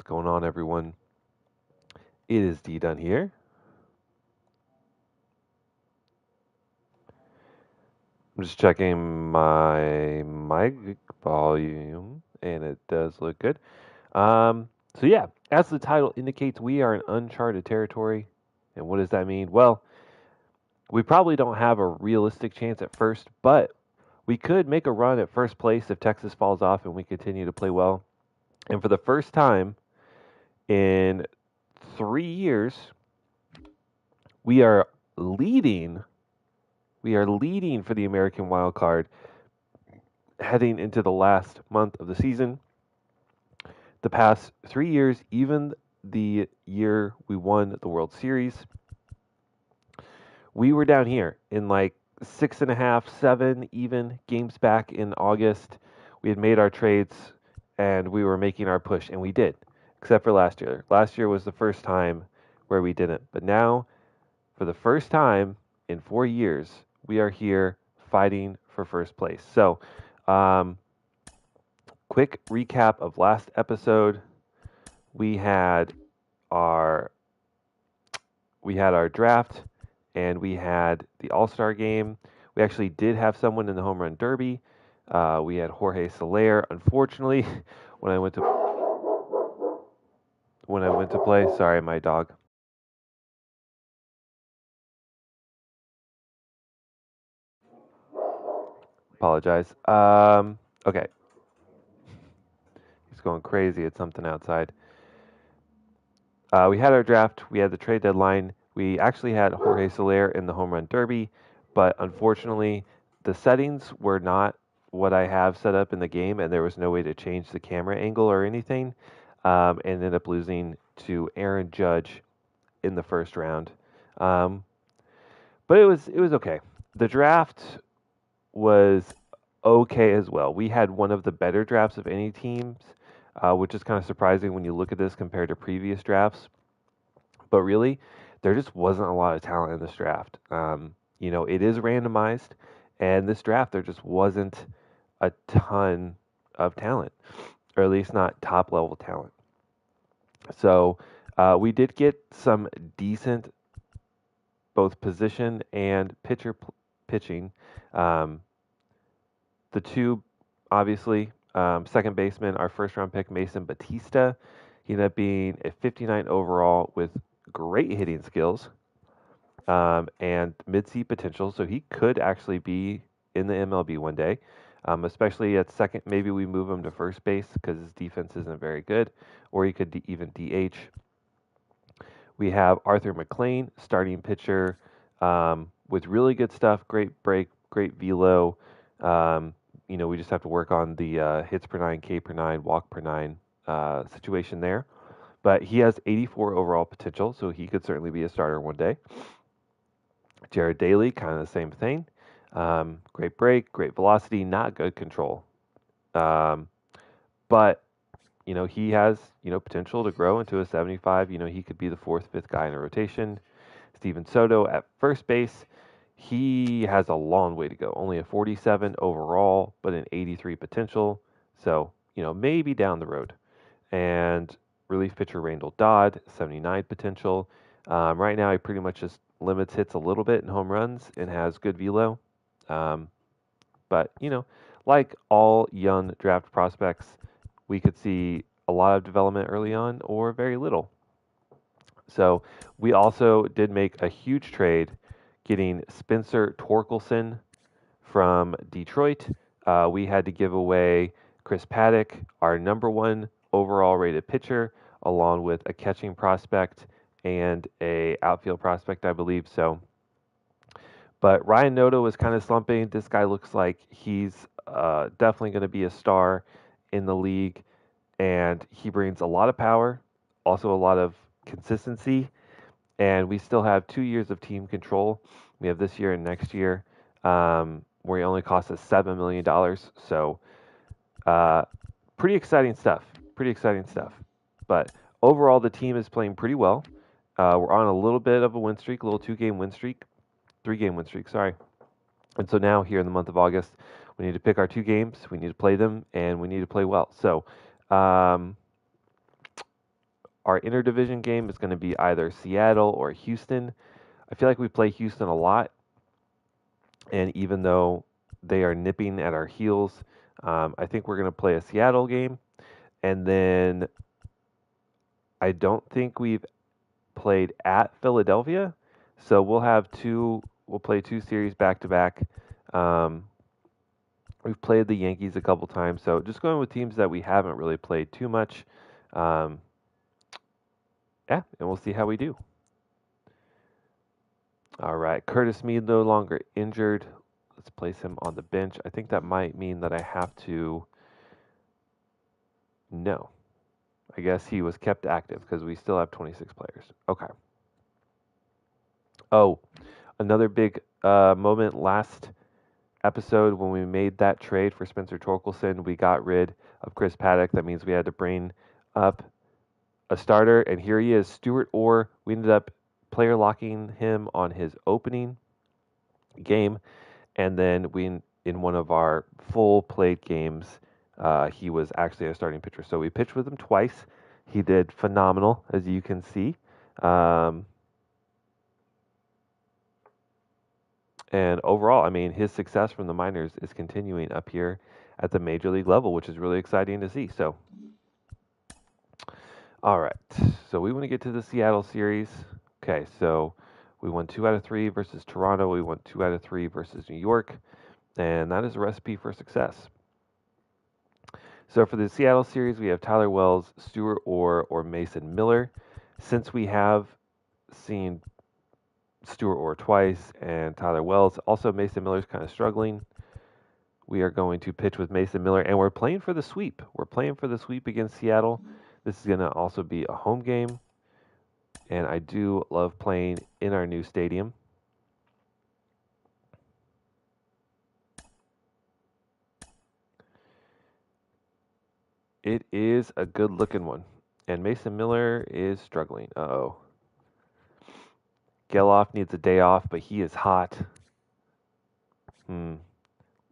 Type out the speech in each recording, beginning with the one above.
going on, everyone? It is D Dun here. I'm just checking my mic volume, and it does look good. So yeah, as the title indicates, we are in uncharted territory. And what does that mean? Well, we probably don't have a realistic chance at first, but we could make a run at first place if Texas falls off and we continue to play well. And for the first time in 3 years, we are leading for the American wild card heading into the last month of the season. The past 3 years, even the year we won the World Series, we were down here in like 6.5, 7 even games back in August. We had made our trades and we were making our push, and we did, except for last year. Last year was the first time where we didn't. But now, for the first time in 4 years, we are here fighting for first place. So, quick recap of last episode. We had our draft, and we had the All-Star game. We actually did have someone in the home run derby. We had Jorge Soler. Unfortunately, when I went to play, sorry, my dog. Apologize. Okay, he's going crazy at something outside. We had our draft. We had the trade deadline. We actually had Jorge Soler in the home run derby, but unfortunately, the settings were not what I have set up in the game, and there was no way to change the camera angle or anything, and ended up losing to Aaron Judge in the first round. Um, but it was okay. The draft was okay as well. We had one of the better drafts of any teams, which is kind of surprising when you look at this compared to previous drafts. But really, there just wasn't a lot of talent in this draft. It is randomized, and this draft there just wasn't a ton of talent, or at least not top level talent. So we did get some decent both position and pitching. Um, the two, obviously, second baseman, our first round pick, Mason Batista. He ended up being a 59 overall with great hitting skills and mid-seat potential, so he could actually be in the MLB one day, especially at second. Maybe we move him to first base because his defense isn't very good, or he could even DH. We have Arthur McLean, starting pitcher, with really good stuff, great break, great velo. We just have to work on the hits per nine, K per nine, walk per nine situation there. But he has 84 overall potential, so he could certainly be a starter one day. Jared Daly, kind of the same thing. Great break, great velocity, not good control. But he has potential to grow into a 75. He could be the fourth, fifth guy in a rotation. Steven Soto at first base. He has a long way to go. Only a 47 overall, but an 83 potential. So, maybe down the road. And relief pitcher Randall Dodd, 79 potential. Right now, he pretty much just limits hits a little bit in home runs and has good velo. But, like all young draft prospects, we could see a lot of development early on or very little. So we also did make a huge trade getting Spencer Torkelson from Detroit. We had to give away Chris Paddock, our number one overall rated pitcher, along with a catching prospect and a outfield prospect, I believe. So, but Ryan Noto was kind of slumping. This guy looks like he's definitely going to be a star in the league, and he brings a lot of power, also a lot of consistency, and we still have 2 years of team control. We have this year and next year, where he only costs us $7 million. So, pretty exciting stuff. Pretty exciting stuff. But overall, the team is playing pretty well. We're on a little bit of a win streak, a little 2-game win streak, 3-game win streak. Sorry. And so now, here in the month of August, we need to pick our 2 games. We need to play them, and we need to play well. So, Our interdivision game is going to be either Seattle or Houston. I feel like we play Houston a lot, and even though they are nipping at our heels, I think we're going to play a Seattle game. And then I don't think we've played at Philadelphia, so we'll play two series back to back. We've played the Yankees a couple times, so just going with teams that we haven't really played too much. Yeah, and we'll see how we do. All right, Curtis Mead no longer injured. Let's place him on the bench. I think that might mean that I have to. No, I guess he was kept active because we still have 26 players. Okay. Oh, another big moment last episode when we made that trade for Spencer Torkelson, we got rid of Chris Paddock. That means we had to bring up a starter, and here he is, Stuart Orr. We ended up player locking him on his opening game, and then in one of our full played games, he was actually a starting pitcher. So we pitched with him twice. He did phenomenal, as you can see. And overall, I mean, his success from the minors is continuing up here at the major league level, which is really exciting to see. So, all right. So we want to get to the Seattle series. Okay, so we won 2 out of 3 versus Toronto. We won 2 out of 3 versus New York. And that is a recipe for success. So for the Seattle series, we have Tyler Wells, Stuart Orr, or Mason Miller. Since we have seen Stuart Orr twice and Tyler Wells, also Mason Miller's kind of struggling, we are going to pitch with Mason Miller, and we're playing for the sweep. We're playing for the sweep against Seattle. This is going to also be a home game, and I do love playing in our new stadium. It is a good-looking one, and Mason Miller is struggling. Uh-oh. Geloff needs a day off, but he is hot.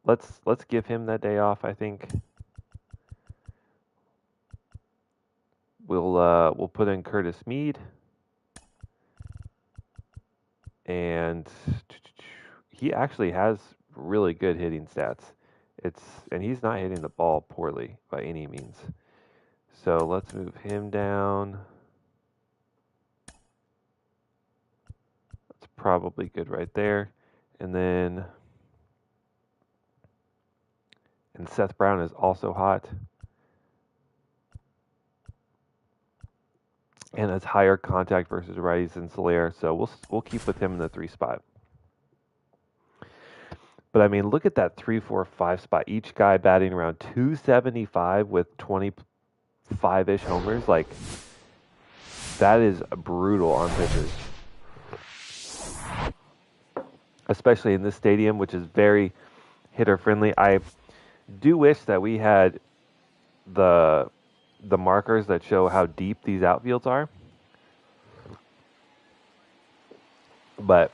Let's give him that day off, I think. We'll put in Curtis Mead. And he actually has really good hitting stats. And he's not hitting the ball poorly by any means. So let's move him down. That's probably good right there. And Seth Brown is also hot. And it's higher contact versus righties than Soler, so we'll keep with him in the 3 spot. But I mean, look at that 3, 4, 5 spot. Each guy batting around 275 with 25-ish homers. Like, that is brutal on pitchers. Especially in this stadium, which is very hitter-friendly. I do wish that we had the markers that show how deep these outfields are. But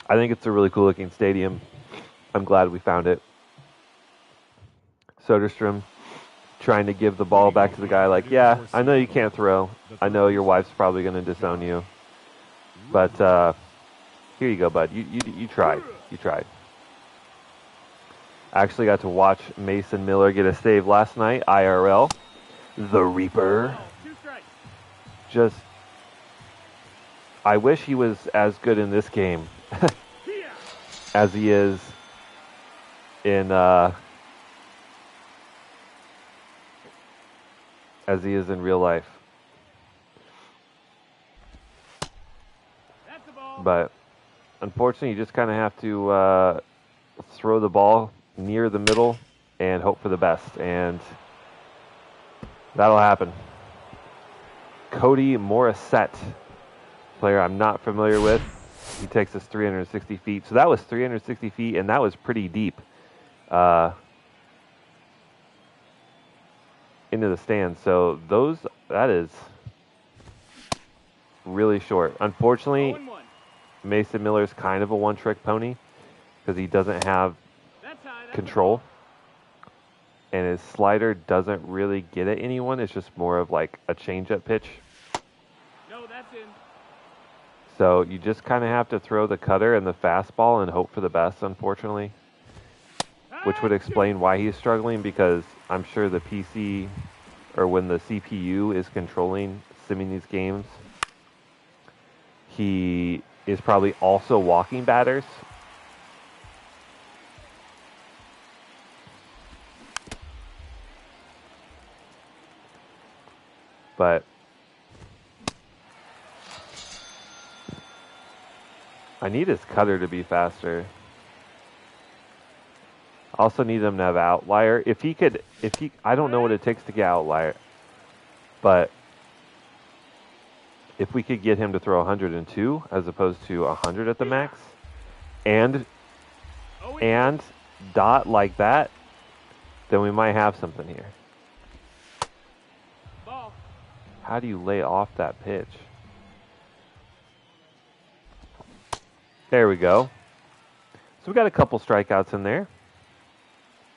I think it's a really cool looking stadium. I'm glad we found it. Soderstrom trying to give the ball back to the guy like, yeah, I know you can't throw. I know your wife's probably going to disown you. But here you go, bud. You tried. You tried. I actually got to watch Mason Miller get a save last night, IRL. The Reaper. I wish he was as good in this game as he is in real life. But unfortunately, you just kind of have to throw the ball near the middle and hope for the best, and that'll happen. Cody Morissette, player I'm not familiar with. He takes us 360 feet. So that was 360 feet, and that was pretty deep into the stands. So that is really short. Unfortunately, Mason Miller's kind of a one-trick pony because he doesn't have control. and his slider doesn't really get at anyone. It's just more of like a changeup pitch. No, that's in. So you just kind of have to throw the cutter and the fastball and hope for the best, unfortunately. Which would explain why he's struggling, because I'm sure the PC, or when the CPU is controlling simming these games, he is probably also walking batters. But I need his cutter to be faster. I also need him to have outlier. I don't know what it takes to get outlier, but if we could get him to throw 102 as opposed to 100 at the max, and dot like that, then we might have something here. Ball. How do you lay off that pitch? There we go. So we got a couple strikeouts in there,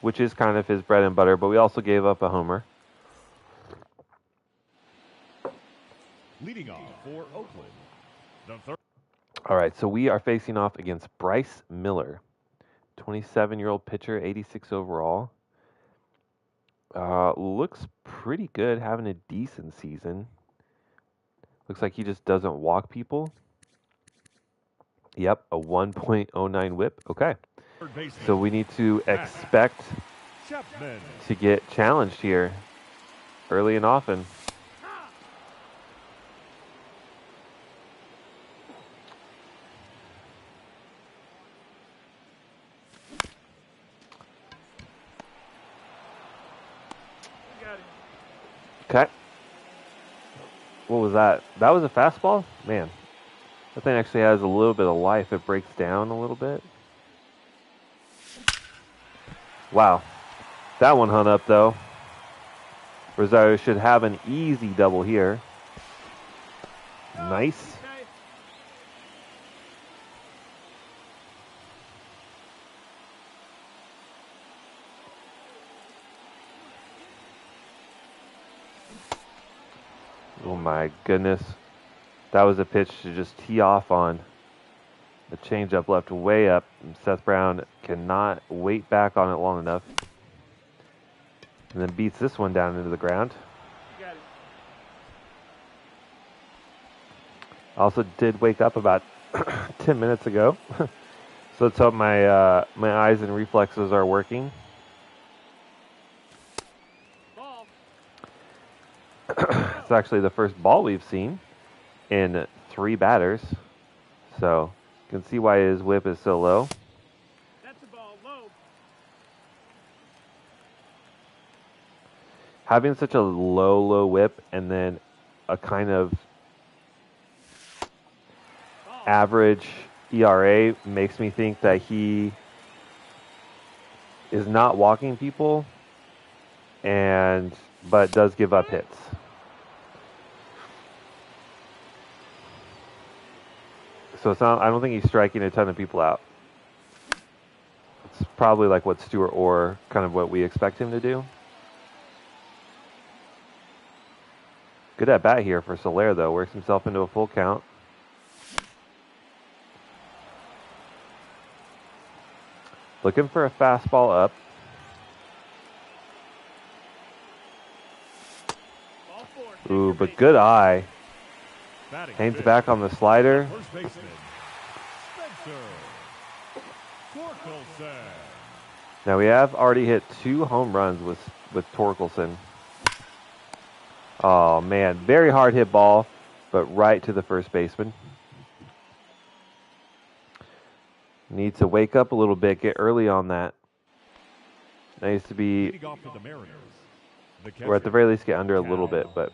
which is kind of his bread and butter, but we also gave up a homer. Leading off for Oakland, the third. All right, so we are facing off against Bryce Miller, 27-year-old pitcher, 86 overall. Looks pretty good, having a decent season. Looks like he just doesn't walk people. Yep, a 1.09 whip. Okay. So we need to expect to get challenged here early and often. Okay. What was that? That was a fastball? Man, that thing actually has a little bit of life. It breaks down a little bit. Wow. That one hung up, though. Rosario should have an easy double here. Nice. Oh my goodness. That was a pitch to just tee off on. The changeup left way up. And Seth Brown cannot wait back on it long enough. And then beats this one down into the ground. Also did wake up about 10 minutes ago. So let's hope my eyes and reflexes are working. It's actually the first ball we've seen in 3 batters. So you can see why his whip is so low. That's a ball low. Having such a low whip and then a kind of average ERA makes me think that he is not walking people, but does give up hits. So it's not, I don't think he's striking a ton of people out. It's probably like what Stewart Orr, kind of what we expect him to do. Good at bat here for Soler, though. Works himself into a full count. Looking for a fastball up. Ooh, but good eye. Hangs back on the slider. Now we have already hit 2 home runs with Torkelson. Oh man, very hard hit ball, but right to the first baseman. Needs to wake up a little bit, get early on that. Needs to be, or at the very least get under a little bit, but.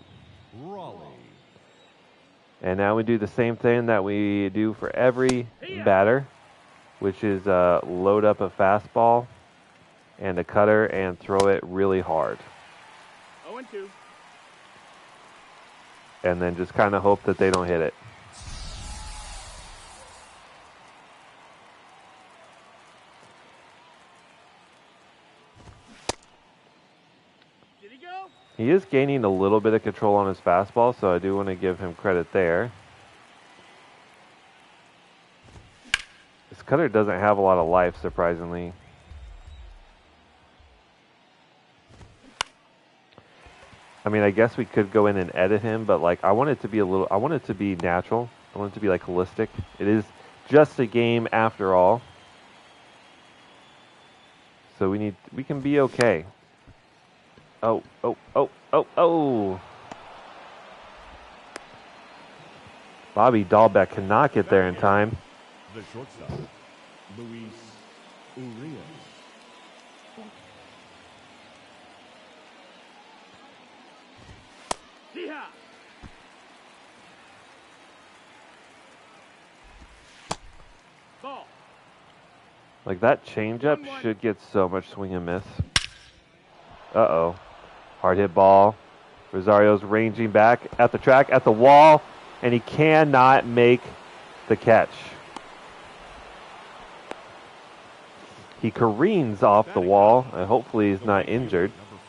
And now we do the same thing that we do for every batter, which is load up a fastball and a cutter and throw it really hard. 0-2. And then just kind of hope that they don't hit it. He is gaining a little bit of control on his fastball, so I do want to give him credit there. His cutter doesn't have a lot of life, surprisingly. I mean, I guess we could go in and edit him, but like I want it to be I want it to be natural. I want it to be like holistic. It is just a game after all. So we can be okay. Oh. Bobby Dahlbeck cannot get there in time. The shortstop, Luis Urias. Yeehaw! Ball. Like that changeup should get so much swing and miss. Uh-oh. Hard hit ball. Rosario's ranging back at the track, at the wall, and he cannot make the catch. He careens off the wall, and hopefully he's not injured. Number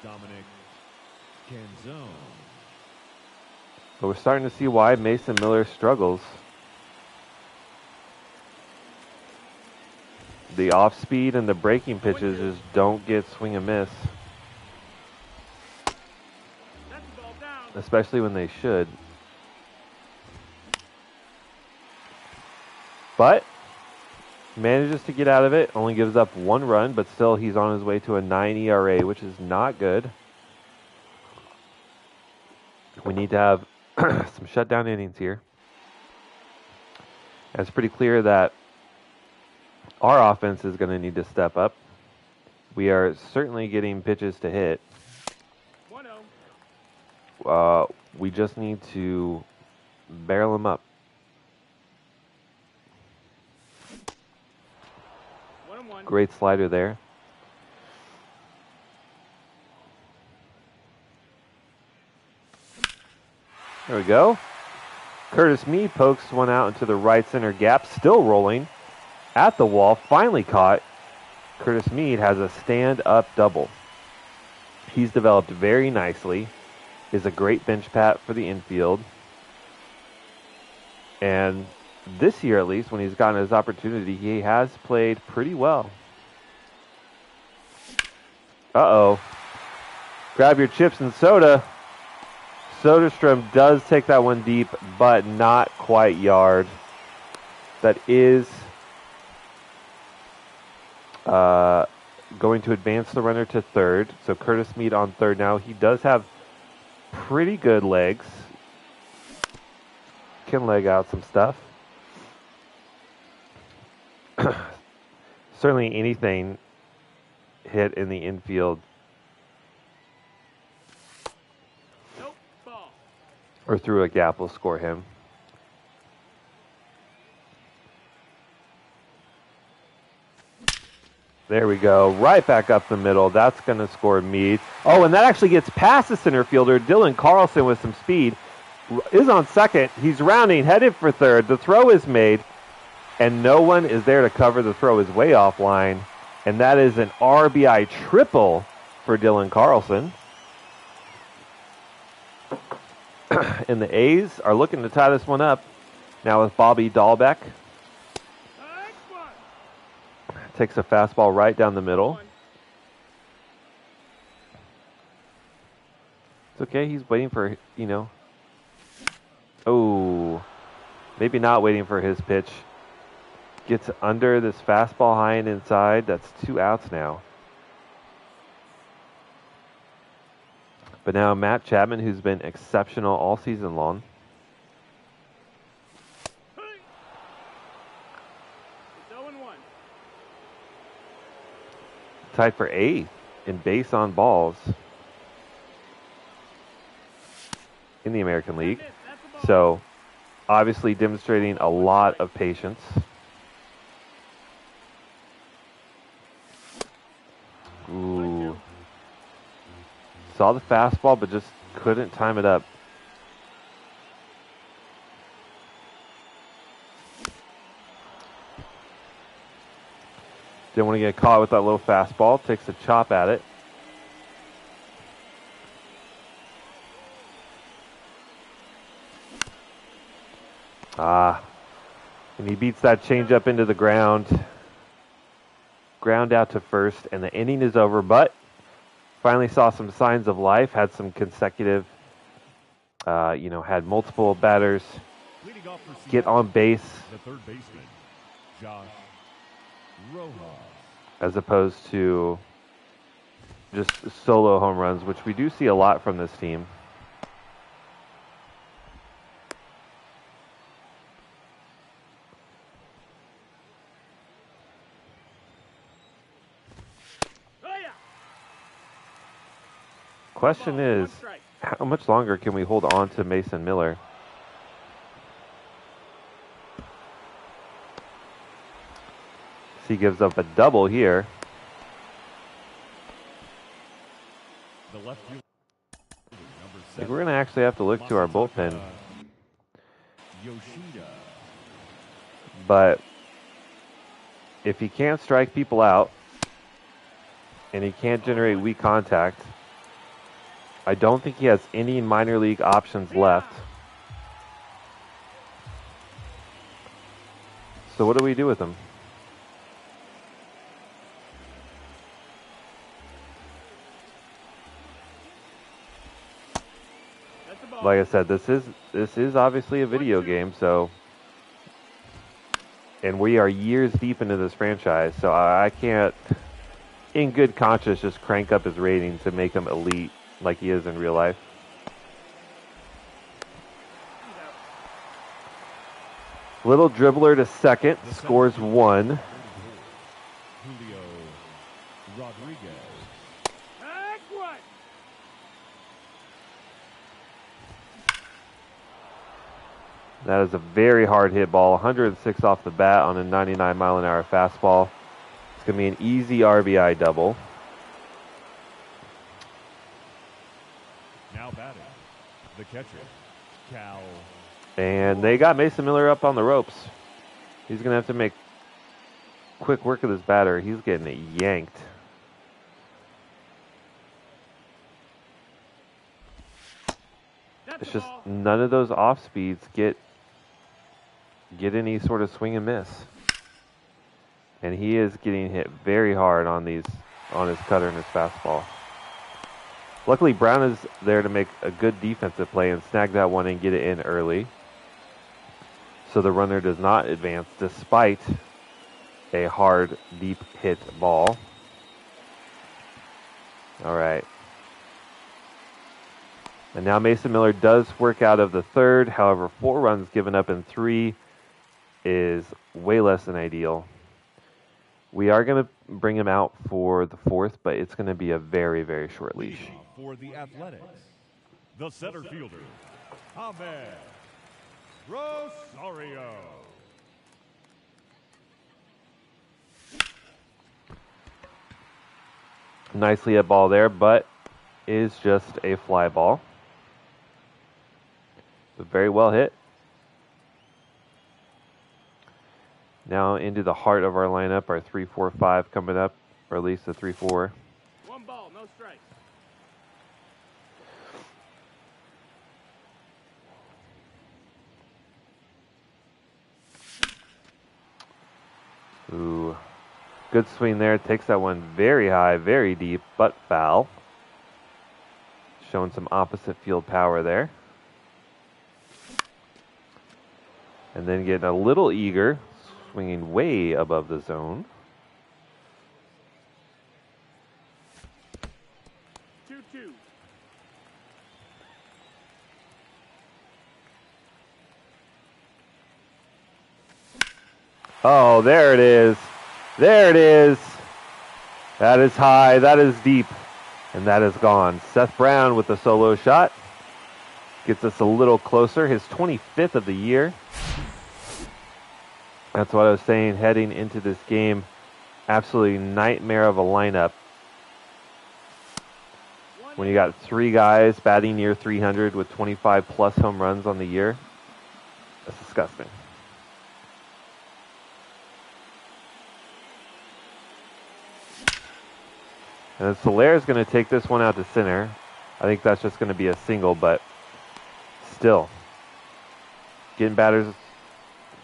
4, Dominic Canzone. But we're starting to see why Mason Miller struggles. The off speed and the breaking pitches just don't get swing and miss. Especially when they should. But manages to get out of it, only gives up 1 run, but still he's on his way to a 9 ERA, which is not good. We need to have some shutdown innings here. And it's pretty clear that our offense is going to need to step up. We are certainly getting pitches to hit. We just need to barrel them up. 1-1. Great slider there. There we go. Curtis Mead pokes one out into the right center gap, still rolling at the wall, finally caught. Curtis Mead has a stand-up double. He's developed very nicely. Is a great bench pat for the infield. And this year, at least, when he's gotten his opportunity, he has played pretty well. Uh-oh. Grab your chips and soda. Soderstrom does take that one deep, but not quite yard. That is going to advance the runner to third. So Curtis Mead on third now. He does have pretty good legs. Can leg out some stuff. Certainly anything hit in the infield or through a gap will score him. There we go. Right back up the middle. That's going to score Mead. Oh, and that actually gets past the center fielder. Dylan Carlson with some speed is on second. He's rounding, headed for third. The throw is made, and no one is there to cover. The throw is way offline, and that is an RBI triple for Dylan Carlson. And the A's are looking to tie this one up now with Bobby Dahlbeck. Takes a fastball right down the middle. It's okay. He's waiting for, Oh, maybe not waiting for his pitch. Gets under this fastball high and inside. That's 2 outs now. But now Matt Chapman, who's been exceptional all season long. Tied for 8th in base on balls in the American League. So obviously demonstrating a lot of patience. Ooh. Saw the fastball, but just couldn't time it up. Didn't want to get caught with that low fastball. Takes a chop at it. Ah, and he beats that changeup into the ground. Ground out to first, and the inning is over, but finally saw some signs of life, had some consecutive, had multiple batters Leading off for get Seattle, on base the third baseman, Josh Rojas. as opposed to just solo home runs, which we do see a lot from this team. Question is, how much longer can we hold on to Mason Miller? He gives up a double here. The left fielder, number I think 7, we're going to actually have to look to our bullpen. Yoshida. But if he can't strike people out and he can't generate weak contact, I don't think he has any minor league options left. So what do we do with him? Like I said, this is obviously a video game, so, and we are years deep into this franchise, so I can't, in good conscience, just crank up his ratings and make him elite like he is in real life. Little dribbler to second, scores 1. Julio Rodriguez. That is a very hard hit ball, 106 off the bat on a 99-mile-an-hour fastball. It's going to be an easy RBI double. Now batting, the catcher, Cal. And they got Mason Miller up on the ropes. He's going to have to make quick work of this batter. He's getting it yanked. It's just none of those off speeds get any sort of swing and miss. And he is getting hit very hard on his cutter and his fastball. Luckily, Brown is there to make a good defensive play and snag that one and get it in early. So the runner does not advance despite a hard, deep hit ball. All right. And now Mason Miller does work out of the third. However, 4 runs given up in 3 is way less than ideal. We are going to bring him out for the 4th, but it's going to be a very, very short leash. For the Athletics, the center fielder, Ahmed Rosario. Nicely hit ball there, but is just a fly ball. But very well hit. Now into the heart of our lineup, our 3-4-5 coming up, or at least the 3-4. 1 ball, no strike. Ooh, good swing there. Takes that one very high, very deep, but foul. Showing some opposite field power there. And then getting a little eager, swinging way above the zone. 2-2. Oh, there it is. There it is. That is high. That is deep. And that is gone. Seth Brown with the solo shot. Gets us a little closer. His 25th of the year. That's what I was saying heading into this game. Absolutely nightmare of a lineup. When you got 3 guys batting near 300 with 25 plus home runs on the year. That's disgusting. And Soler is going to take this one out to center. I think that's just going to be a single, but still. Getting batters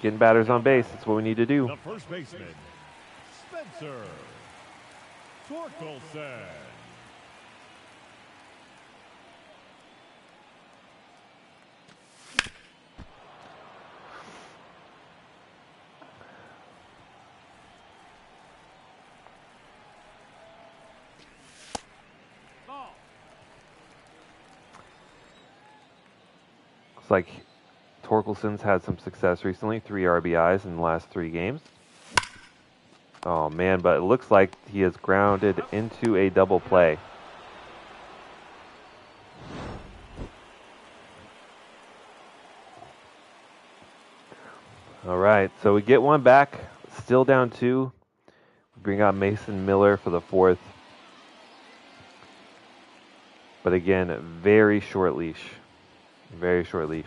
Getting batters on base. That's what we need to do. The first baseman, Spencer Torkelson. Ball. Looks like Torkelson's had some success recently. 3 RBIs in the last 3 games. Oh, man, but it looks like he is grounded into a double play. All right, so we get one back. Still down 2. Bring out Mason Miller for the 4th. But again, very short leash. Very short leash.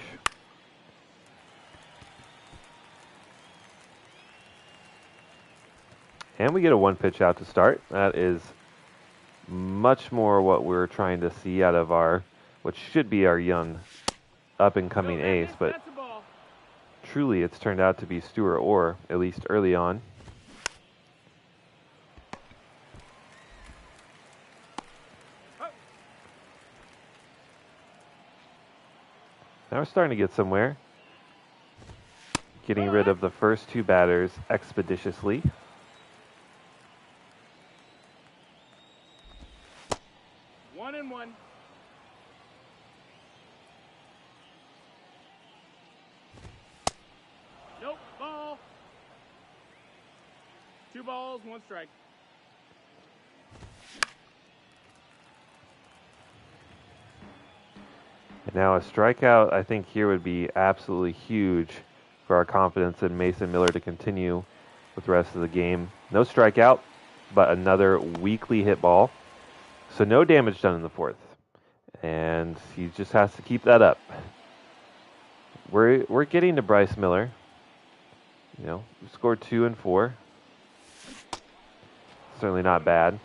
And we get a 1 pitch out to start. That is much more what we're trying to see out of our, what should be our young up-and-coming ace. But That's a ball. truly, it's turned out to be Stuart Orr, at least early on. Now we're starting to get somewhere. Getting rid of the first 2 batters expeditiously. One and one. Nope. Ball. 2 balls, 1 strike. And now a strikeout, I think here would be absolutely huge for our confidence in Mason Miller to continue with the rest of the game. No strikeout, but another weakly hit ball. So no damage done in the 4th. And he just has to keep that up. We're getting to Bryce Miller. You know, we scored 2 and 4. Certainly not bad.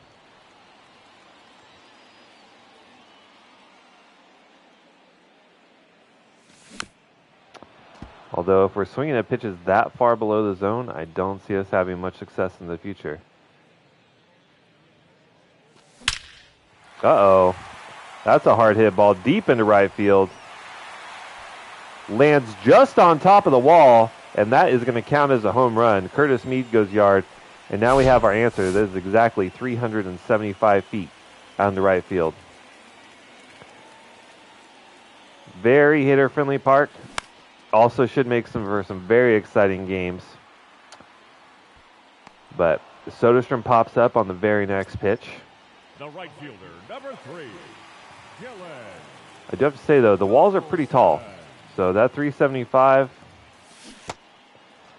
Although if we're swinging at pitches that far below the zone, I don't see us having much success in the future. Uh-oh. That's a hard hit ball deep into right field. Lands just on top of the wall, and that is going to count as a home run. Curtis Mead goes yard, and now we have our answer. This is exactly 375 feet out in the right field. Very hitter-friendly park. Also should make for some very exciting games. But Soderstrom pops up on the very next pitch. The right fielder, number 3, Dylan. I do have to say, though, the walls are pretty tall. So that 375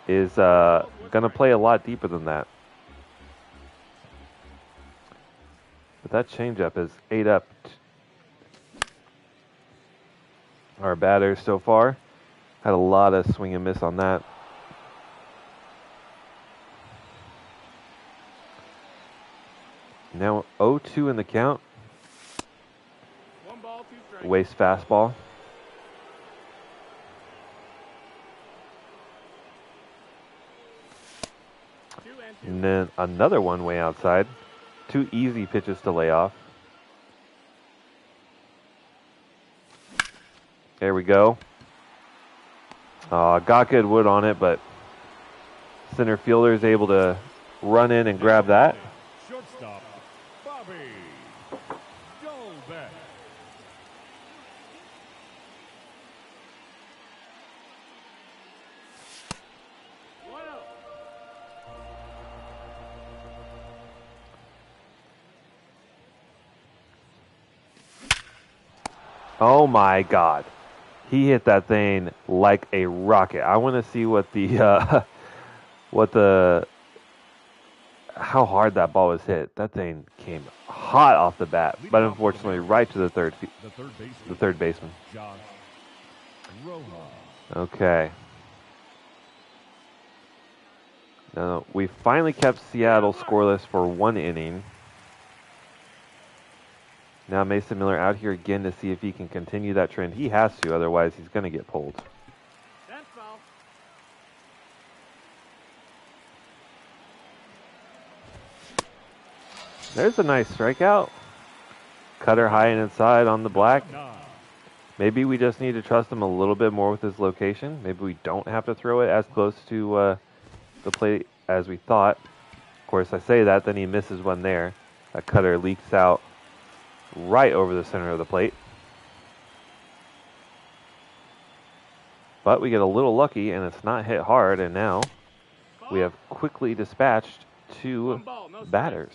is going to play a lot deeper than that. But that changeup has ate up our batters so far. Had a lot of swing and miss on that. Now 0-2 in the count. 1 ball, 2 strikes. Waste fastball. And then another one way outside. 2 easy pitches to lay off. There we go. Got good wood on it, but center fielder is able to run in and grab that. Shortstop, Bobby Dolbeck. Oh my God. He hit that thing like a rocket. I want to see what the how hard that ball was hit. That thing came hot off the bat, but unfortunately right to the third baseman. Josh Rojas. Okay. Now, we finally kept Seattle scoreless for 1 inning. Now Mason Miller out here again to see if he can continue that trend. He has to, otherwise he's going to get pulled. That's foul. There's a nice strikeout. Cutter high and inside on the black. 9. Maybe we just need to trust him a little bit more with his location. Maybe we don't have to throw it as close to the plate as we thought. Of course, I say that, then he misses one there. That cutter leaks out right over the center of the plate. But we get a little lucky, and it's not hit hard, and now we have quickly dispatched 2 1 ball, no strike. batters.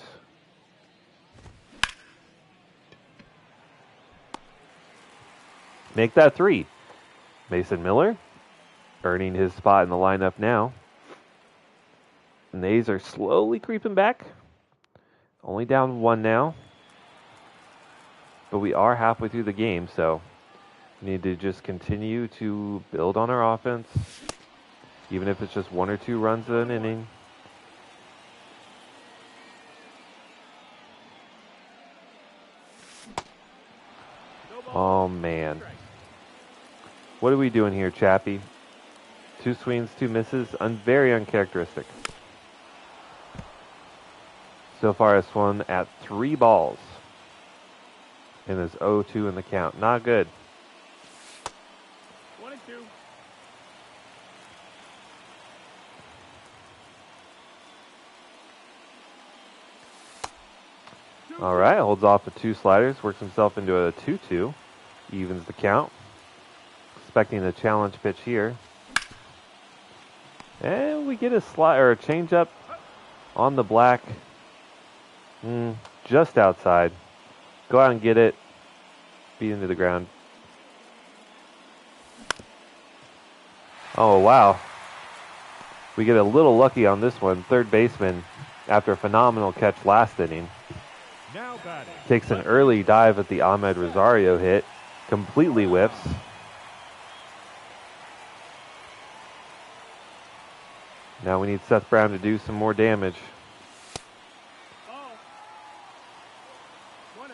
Make that 3. Mason Miller earning his spot in the lineup now. And the A's are slowly creeping back. Only down 1 now. But we are halfway through the game, so we need to just continue to build on our offense, even if it's just 1 or 2 runs in an inning. No Oh, ball, man. strike. What are we doing here, Chappie? 2 swings, 2 misses. Very uncharacteristic. So far, has swung at 3 balls. And is 0-2 in the count. Not good. 22. All right, holds off the 2 sliders. Works himself into a 2-2. Evens the count. Expecting a challenge pitch here. And we get a slide or a changeup on the black. Just outside. Go out and get it. Beat into the ground. Oh, wow. We get a little lucky on this one. Third baseman, after a phenomenal catch last inning, Now batting. takes an early dive at the Ahmed Rosario hit. Completely whiffs. Now we need Seth Brown to do some more damage. Ball. 1-0.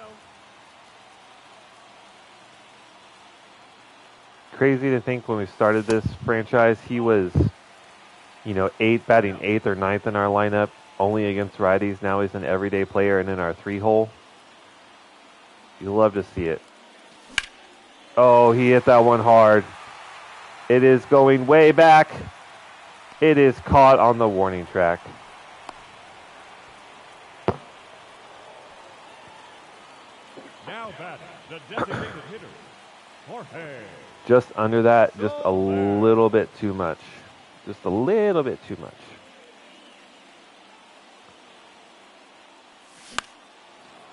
Crazy to think when we started this franchise, he was, batting 8th or 9th in our lineup, only against righties. Now he's an everyday player and in our 3-hole. You love to see it. Oh, he hit that one hard. It is going way back. It is caught on the warning track. Now batting. The designated hitter, Jorge. Just under that, just a little bit too much. Just a little bit too much.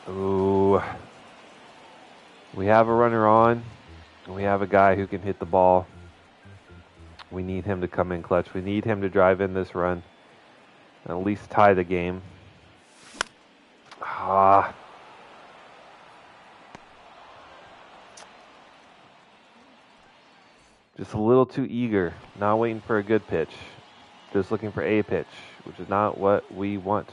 Ooh. We have a runner on. We have a guy who can hit the ball. We need him to come in clutch. We need him to drive in this run. At least tie the game. Just a little too eager. Not waiting for a good pitch. Just looking for a pitch, which is not what we want.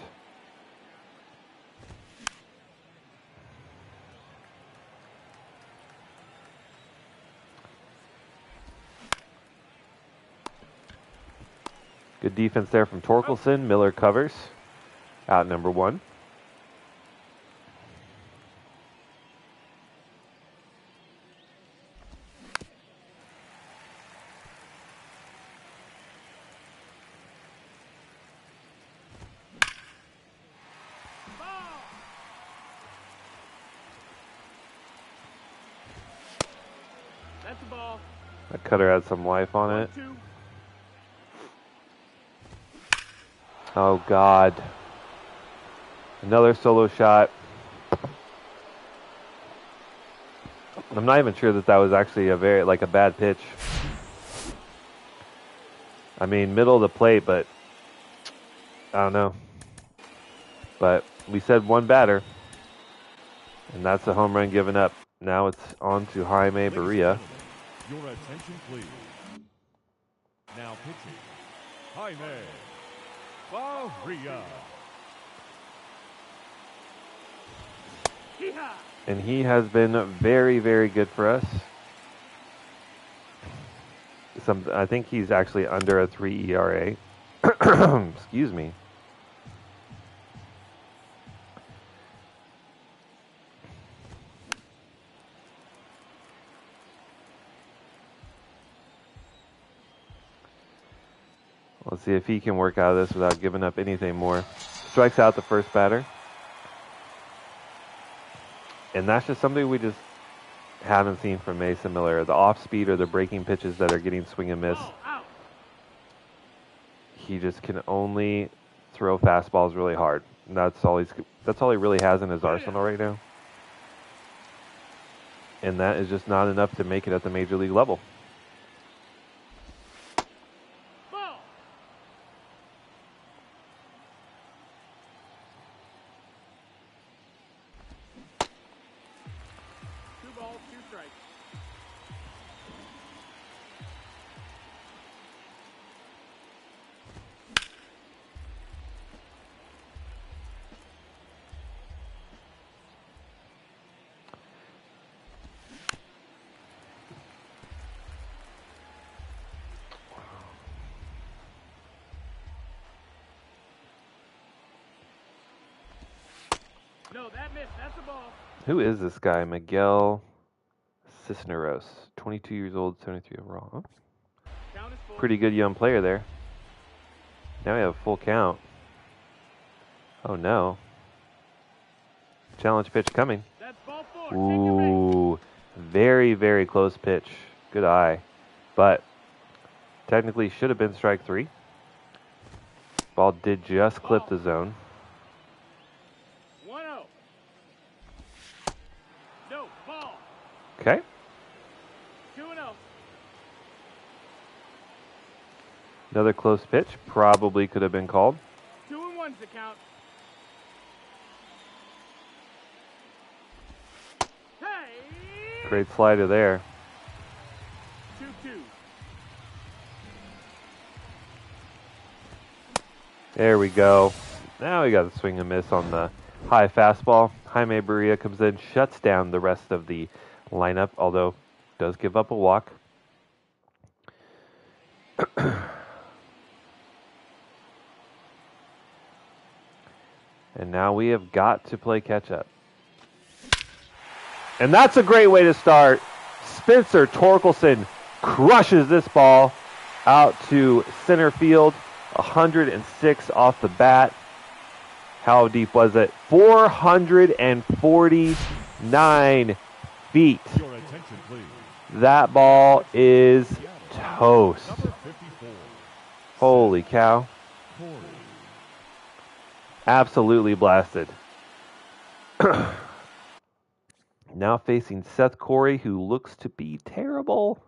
Good defense there from Torkelson. Miller covers. Out number 1. Ball. That's a ball. That cutter had some life on it. 1-2. Oh, God. Another solo shot. I'm not even sure that was actually a bad pitch. I mean, middle of the plate, but I don't know. But we said 1 batter, and that's a home run given up. Now it's on to Jaime Barria. Your attention, please. Now pitching, Jaime Barria. Hee-haw. And he has been very, very good for us. I think he's actually under a 3 ERA. Excuse me. Let's see if he can work out of this without giving up anything more. Strikes out the first batter. And that's just something we just haven't seen from Mason Miller. The off speed or the breaking pitches that are getting swing and miss. Ball out. He just can only throw fastballs really hard. And that's all he really has in his arsenal right now. And that is just not enough to make it at the major league level. Ball. 2 balls, 2 strikes. No, that missed. That's a ball. Who is this guy? Miguel Cisneros. 22 years old, 73 overall. Oh, Count is full. pretty good young player there. Now we have a full count. Oh no. Challenge pitch coming. That's ball 4. Take your base. Ooh, very, very close pitch. Good eye. But technically should have been strike 3. Ball did just clip the zone. 1-0. No, ball. Okay. 2-0. Another close pitch. Probably could have been called. 2-1's the count. Hey! Great slider there. 2-2. There we go. Now we got a swing and miss on the high fastball. Jaime Barria comes in, shuts down the rest of the lineup, although does give up a walk. And now we have got to play catch up. And that's a great way to start. Spencer Torkelson crushes this ball out to center field. 106 off the bat. How deep was it? 449 feet. Your attention, please. That ball is toast. Number 54. Holy cow. Corey. Absolutely blasted. Now facing Seth Corey, who looks to be terrible.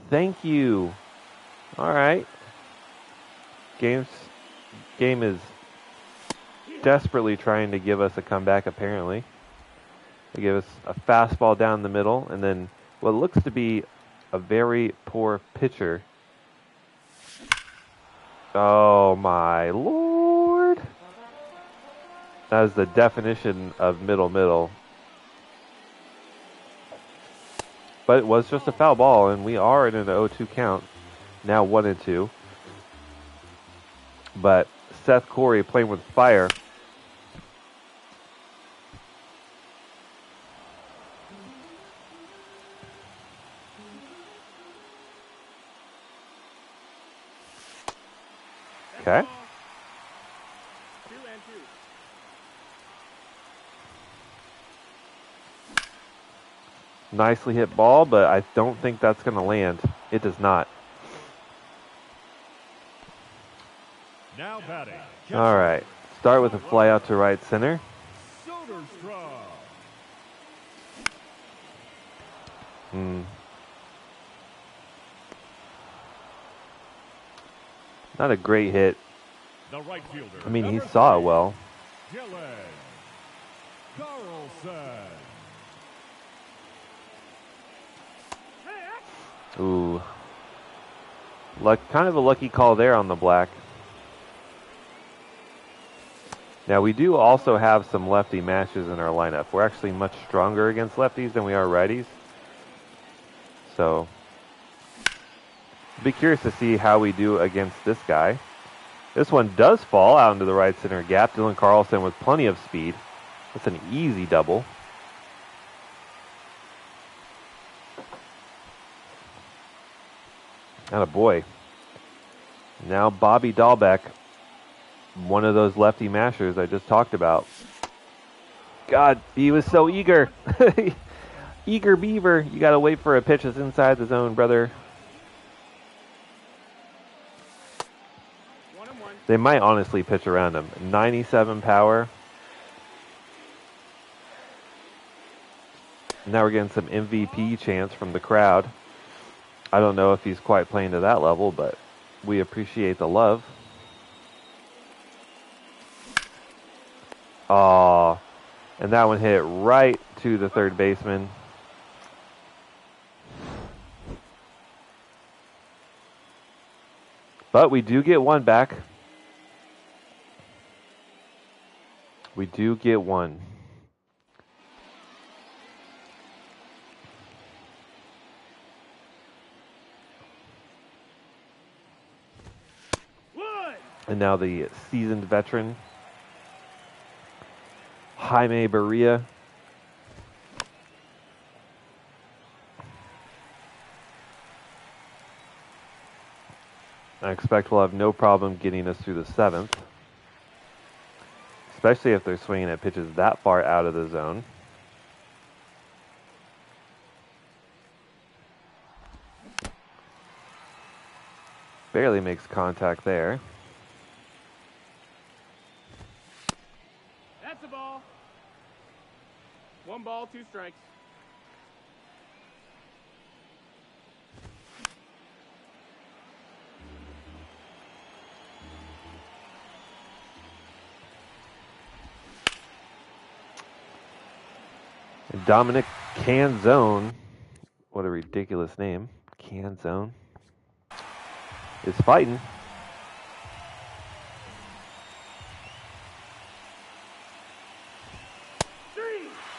Thank you. All right. Game is desperately trying to give us a comeback, apparently. They give us a fastball down the middle, and then what looks to be a very poor pitcher. Oh, my Lord. That is the definition of middle. But it was just a foul ball, and we are in an 0-2 count. Now 1-2. But Seth Corey playing with fire. Okay. 2-2. Nicely hit ball, but I don't think that's going to land. It does not. Now batting. All right. Start with a fly out to right center. Soderstrom. Not a great hit. The right fielder. I mean, he number saw it 3, well. Dylan Carlson. Ooh. Kind of a lucky call there on the black. Now, we do also have some lefty matches in our lineup. We're actually much stronger against lefties than we are righties. So, be curious to see how we do against this guy. This one does fall out into the right center gap. Dylan Carlson with plenty of speed. That's an easy double. Atta boy. Now Bobby Dahlbeck, one of those lefty mashers I just talked about. God, he was so eager. Eager beaver. You got to wait for a pitch that's inside the zone, brother. 1-1. They might honestly pitch around him. 97 power. Now we're getting some MVP chants from the crowd. I don't know if he's quite playing to that level, but we appreciate the love. Aw. And that one hit right to the third baseman. But we do get one back. We do get one. Wood. And now the seasoned veteran, Jaime Barria. I expect we'll have no problem getting us through the seventh, especially if they're swinging at pitches that far out of the zone. Barely makes contact there. That's a ball. 1 ball, 2 strikes. And Dominic Canzone, what a ridiculous name, Canzone, is fighting.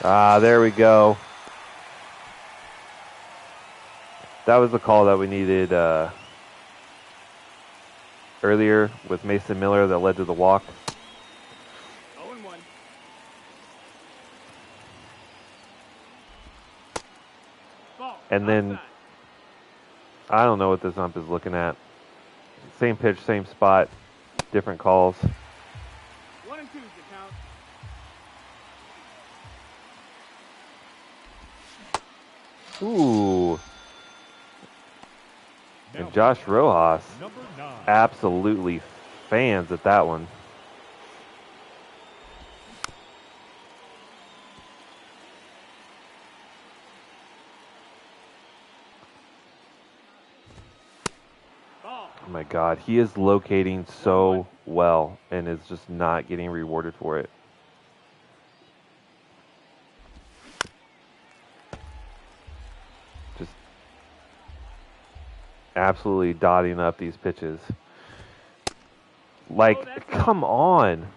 There we go. That was the call that we needed earlier with Mason Miller that led to the walk. 0-1. Ball. And then, Outside. I don't know what this ump is looking at. Same pitch, same spot, different calls. 1 and 2 is the count. Ooh. And Josh Rojas Number 9. absolutely fans at that one. Ball. Oh my God, he is locating so well and is just not getting rewarded for it. Just absolutely dotting up these pitches. Like, come on.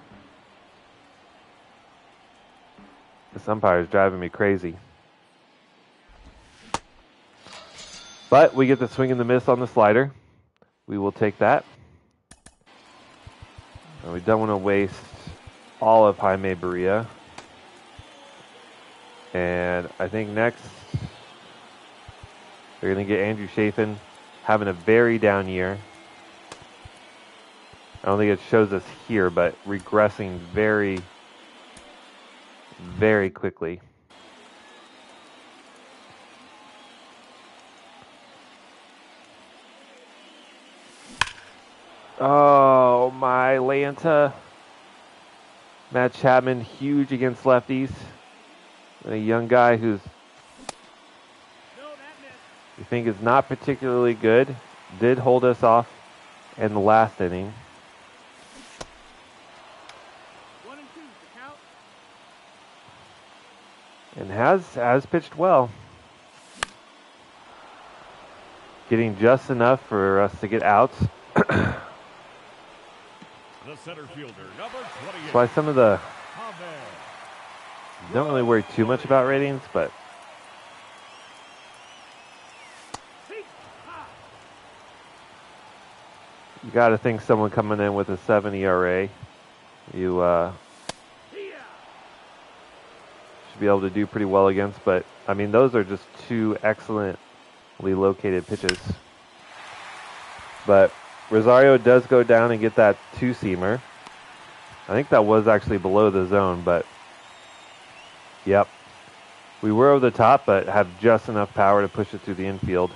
This umpire is driving me crazy. But we get the swing and the miss on the slider. We will take that. And we don't want to waste all of Jaime Barria. And I think next, they're going to get Andrew Chafin, having a very down year. I don't think it shows us here, but regressing very, very quickly. Oh, my Lanta. Matt Chapman, huge against lefties. And a young guy who's, No, that missed. we think is not particularly good. Did hold us off in the last inning. 1 and 2 is the count. And has pitched well. Getting just enough for us to get outs. The center fielder, number 28. That's why some of the Jaime. don't really worry too much about ratings, but you got to think someone coming in with a 7 ERA, you should be able to do pretty well against. But I mean, those are just two excellently located pitches. But Rosario does go down and get that two-seamer. I think that was actually below the zone, but yep. We were over the top, but have just enough power to push it through the infield.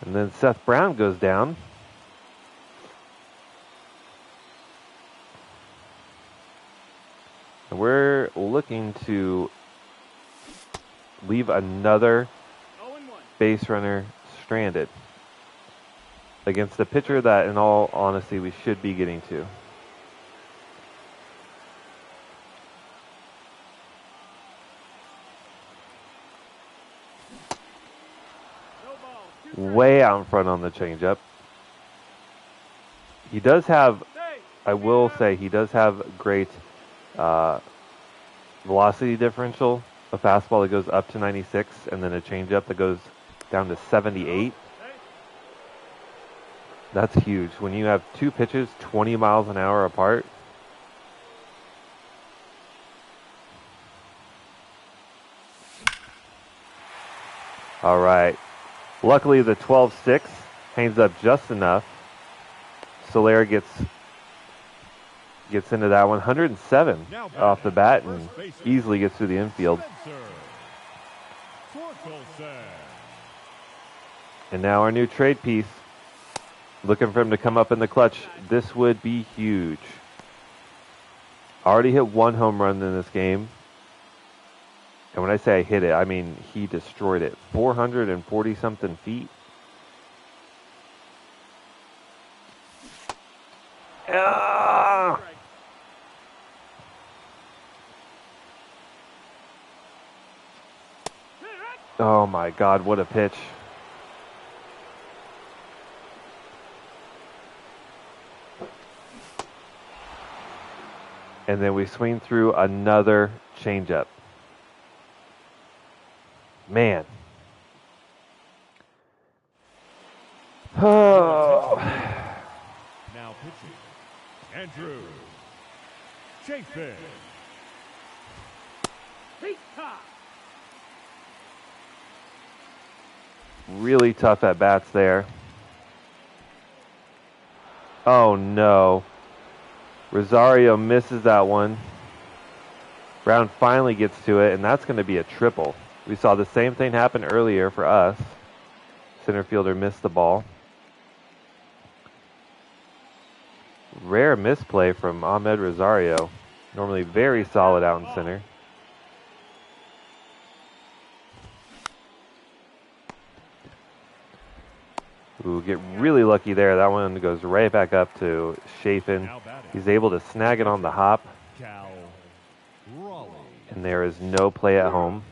And then Seth Brown goes down. And we're looking to leave another base runner stranded against a pitcher that, in all honesty, we should be getting to. Way out in front on the changeup. He does have, I will say, he does have great velocity differential. A fastball that goes up to 96, and then a changeup that goes down to 78. That's huge. When you have two pitches 20 miles an hour apart. All right. Luckily, the 12-6 hangs up just enough. Soler gets into that 107 off the bat and easily gets through the infield. And now our new trade piece, looking for him to come up in the clutch. This would be huge. Already hit one home run in this game. And when I say I hit it, I mean he destroyed it. 440-something feet. Ah! Oh my God, what a pitch. And then we swing through another changeup. Man. Oh. Now pitching, Andrew Chafin. Really tough at bats there. Oh no. Rosario misses that one. Brown finally gets to it, and that's going to be a triple. We saw the same thing happen earlier for us. Center fielder missed the ball. Rare misplay from Ahmed Rosario. Normally very solid out in center. Ooh, get really lucky there. That one goes right back up to Chafin. He's able to snag it on the hop. And there is no play at home.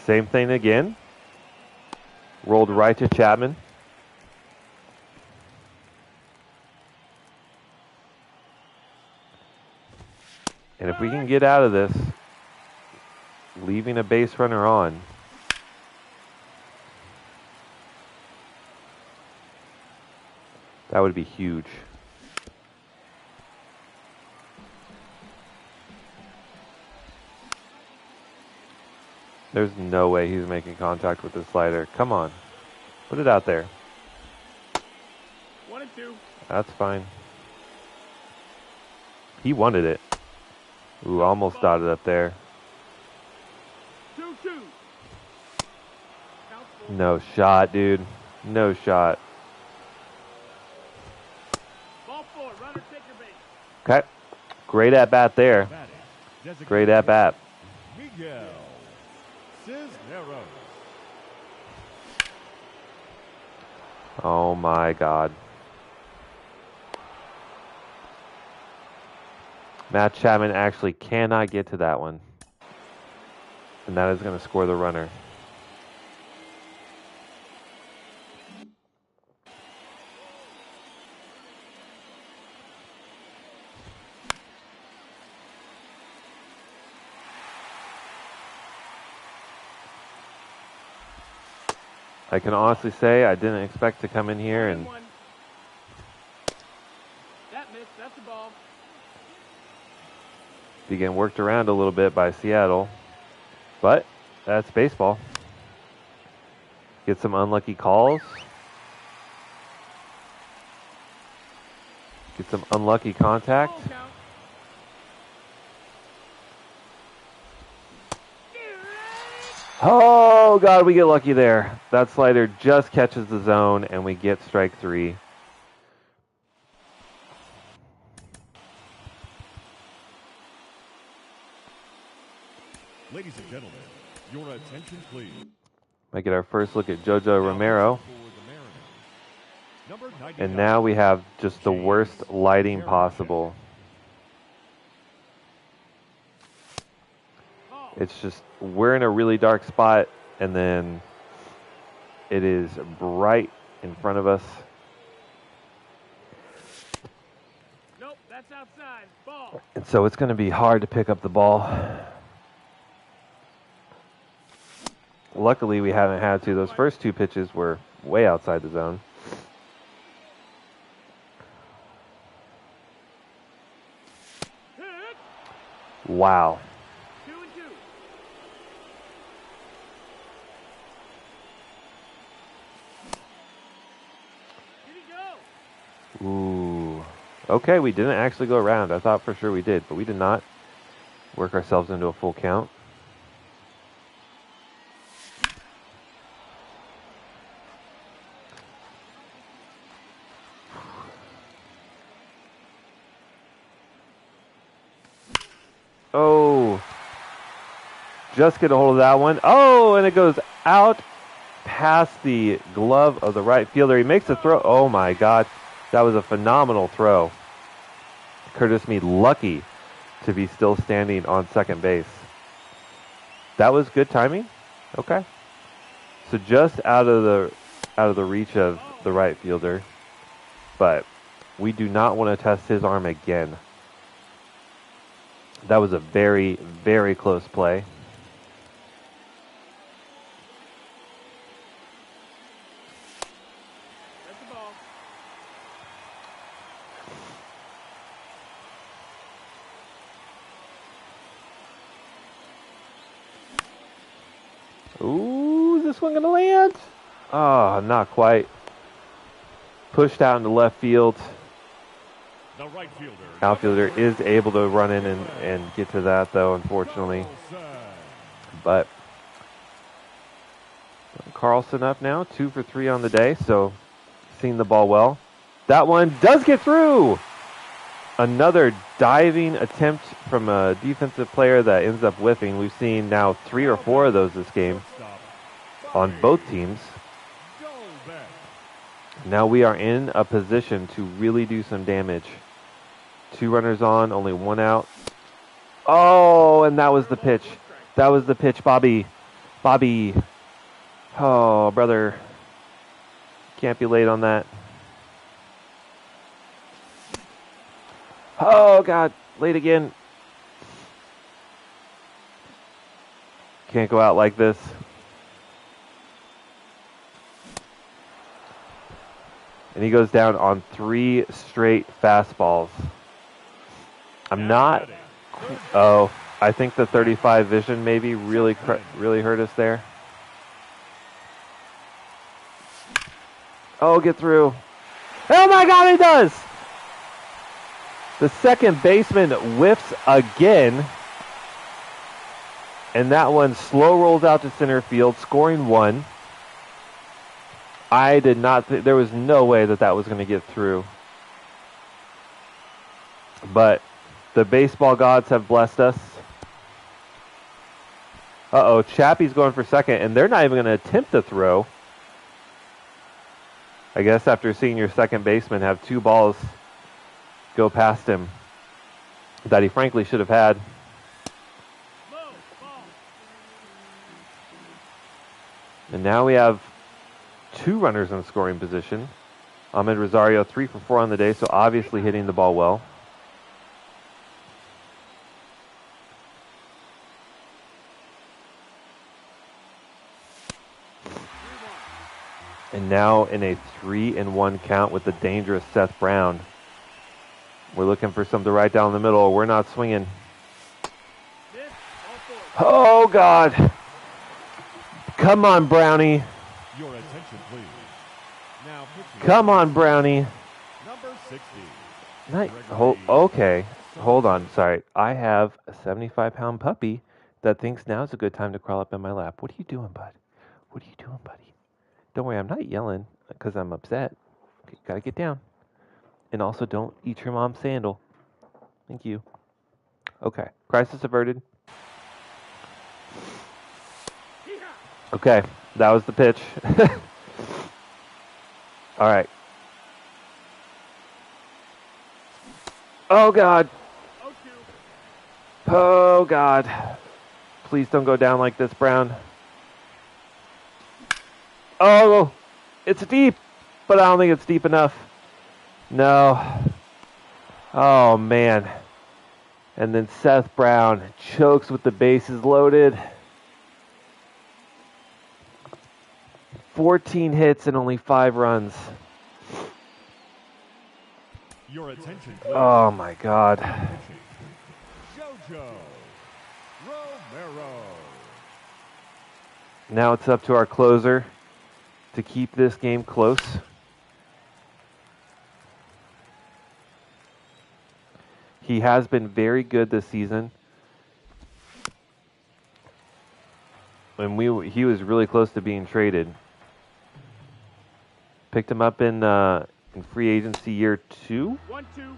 Same thing again. Rolled right to Chapman. And if we can get out of this, leaving a base runner on, that would be huge. There's no way he's making contact with the slider. Come on. Put it out there. 1-2. That's fine. He wanted it. Ooh, almost dotted up there. 2-2. No shot, dude. No shot. Ball 4. Runner, take your base. Okay. Great at bat there. Great at bat. Miguel Cisneros. Oh my God. Matt Chapman actually cannot get to that one. And that is going to score the runner. I can honestly say I didn't expect to come in here and that missed. That's the ball. begin worked around a little bit by Seattle. But that's baseball. Get some unlucky calls. Get some unlucky contact. Oh, God, we get lucky there. That slider just catches the zone, and we get strike 3. Ladies and gentlemen, your attention, please. Might get our first look at JoJo Romero. And now we have just the worst lighting possible. It's just, we're in a really dark spot, and then it is bright in front of us. Nope, that's outside. Ball. And so it's going to be hard to pick up the ball. Luckily, we haven't had to. Those first 2 pitches were way outside the zone. Wow. 2-2. Did he go? Ooh. Okay, we didn't actually go around. I thought for sure we did, but we did not work ourselves into a full count. Oh, just get a hold of that one. Oh, and it goes out past the glove of the right fielder. He makes a throw. Oh, my God. That was a phenomenal throw. Curtis Mead lucky to be still standing on second base. That was good timing. Okay. So just out of the reach of the right fielder. But we do not want to test his arm again. That was a very, very close play. That's the ball. Ooh, is this one going to land? Oh, not quite. Pushed out into left field. The right fielder. Outfielder is able to run in and get to that, though, unfortunately. But Carlson up now, 2 for 3 on the day, so seeing the ball well. That one does get through! Another diving attempt from a defensive player that ends up whiffing. We've seen now 3 or 4 of those this game on both teams. Now we are in a position to really do some damage. 2 runners on, only 1 out. Oh, and that was the pitch. That was the pitch, Bobby. Bobby. Oh, brother. Can't be late on that. Oh, God. Late again. Can't go out like this. And he goes down on 3 straight fastballs. I'm not... Oh, I think the 35 vision maybe really hurt us there. Oh, get through. Oh, my God, he does! The second baseman whiffs again. And that one slow rolls out to center field, scoring 1. I did not think... There was no way that was going to get through. But the baseball gods have blessed us. Uh-oh, Chappie's going for second, and they're not even going to attempt to throw. I guess after seeing your second baseman have 2 balls go past him that he frankly should have had. And now we have 2 runners in scoring position. Ahmed Rosario 3 for 4 on the day, so obviously hitting the ball well. And now in a 3-1 count with the dangerous Seth Brown. We're looking for something right down the middle. We're not swinging. Oh, God. Come on, Brownie. Your attention, please. Now pitching. Come on, Brownie. Number 60. Okay. Hold on. Sorry. I have a 75-pound puppy that thinks now's a good time to crawl up in my lap. What are you doing, bud? What are you doing, buddy? Don't worry. I'm not yelling because I'm upset. Okay, gotta get down. And also, don't eat your mom's sandal. Thank you. Okay. Crisis averted. Okay. That was the pitch. All right. Oh, God. Oh, God. Please don't go down like this, Brown. Oh, it's deep, but I don't think it's deep enough. No. Oh, man. And then Seth Brown chokes with the bases loaded. 14 hits and only 5 runs. Your attention, please. Oh, my God. JoJo Romero. Now it's up to our closer to keep this game close. He has been very good this season. And he was really close to being traded. Picked him up in free agency year 2. 1-2.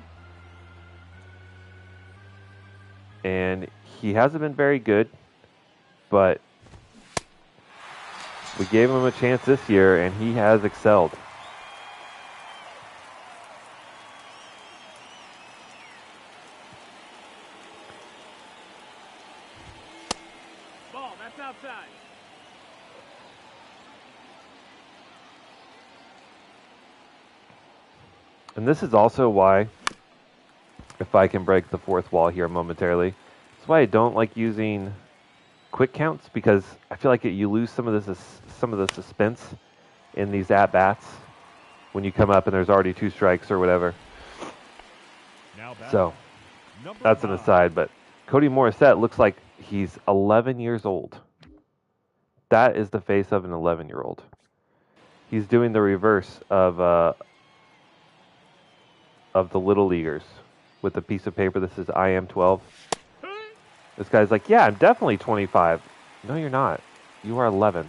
And he hasn't been very good, but we gave him a chance this year, and he has excelled. Ball, that's outside. And this is also why, if I can break the fourth wall here momentarily, that's why I don't like using quick counts, because I feel like you lose some of the suspense in these at-bats when you come up and there's already 2 strikes or whatever. So that's an aside, but Cody Morissette looks like he's 11 years old. That is the face of an 11-year-old. He's doing the reverse of the little leaguers with a piece of paper that says I am 12. This guy's like, yeah, I'm definitely 25. No, you're not. You are 11.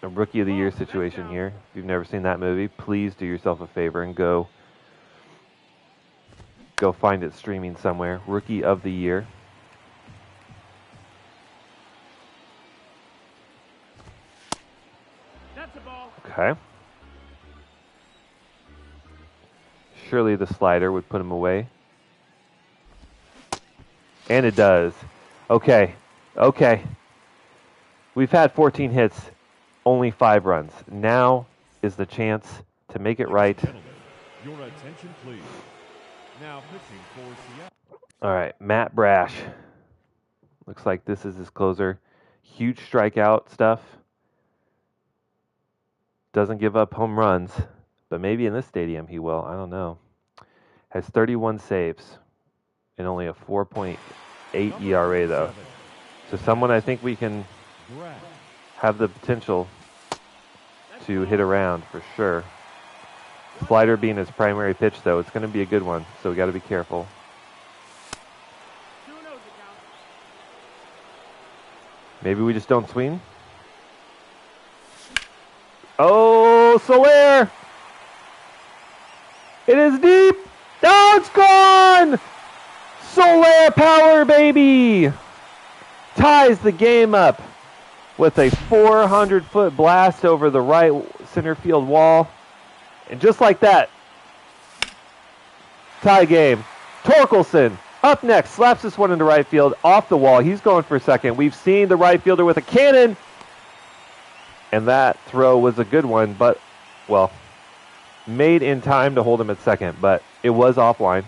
A Rookie of the Year situation here. If you've never seen that movie, please do yourself a favor and go find it streaming somewhere. Rookie of the Year. That's a ball. Okay. Surely the slider would put him away. And it does. Okay. Okay. We've had 14 hits, only 5 runs. Now is the chance to make it right. Your attention, please. Now pitching for Seattle. All right, Matt Brash. Looks like this is his closer. Huge strikeout stuff. Doesn't give up home runs, but maybe in this stadium he will. I don't know. Has 31 saves and only a 4.8 ERA, though. So someone I think we can have the potential to hit around for sure. Slider being his primary pitch, though, it's going to be a good one, so we got to be careful. Maybe we just don't swing. Oh, Soler! It is deep! Oh, it's gone! Soler power, baby! Ties the game up with a 400-foot blast over the right center field wall. And just like that, tie game. Torkelson up next, slaps this one into right field, off the wall. He's going for second. We've seen the right fielder with a cannon. And that throw was a good one, but, well, made in time to hold him at second, but it was offline.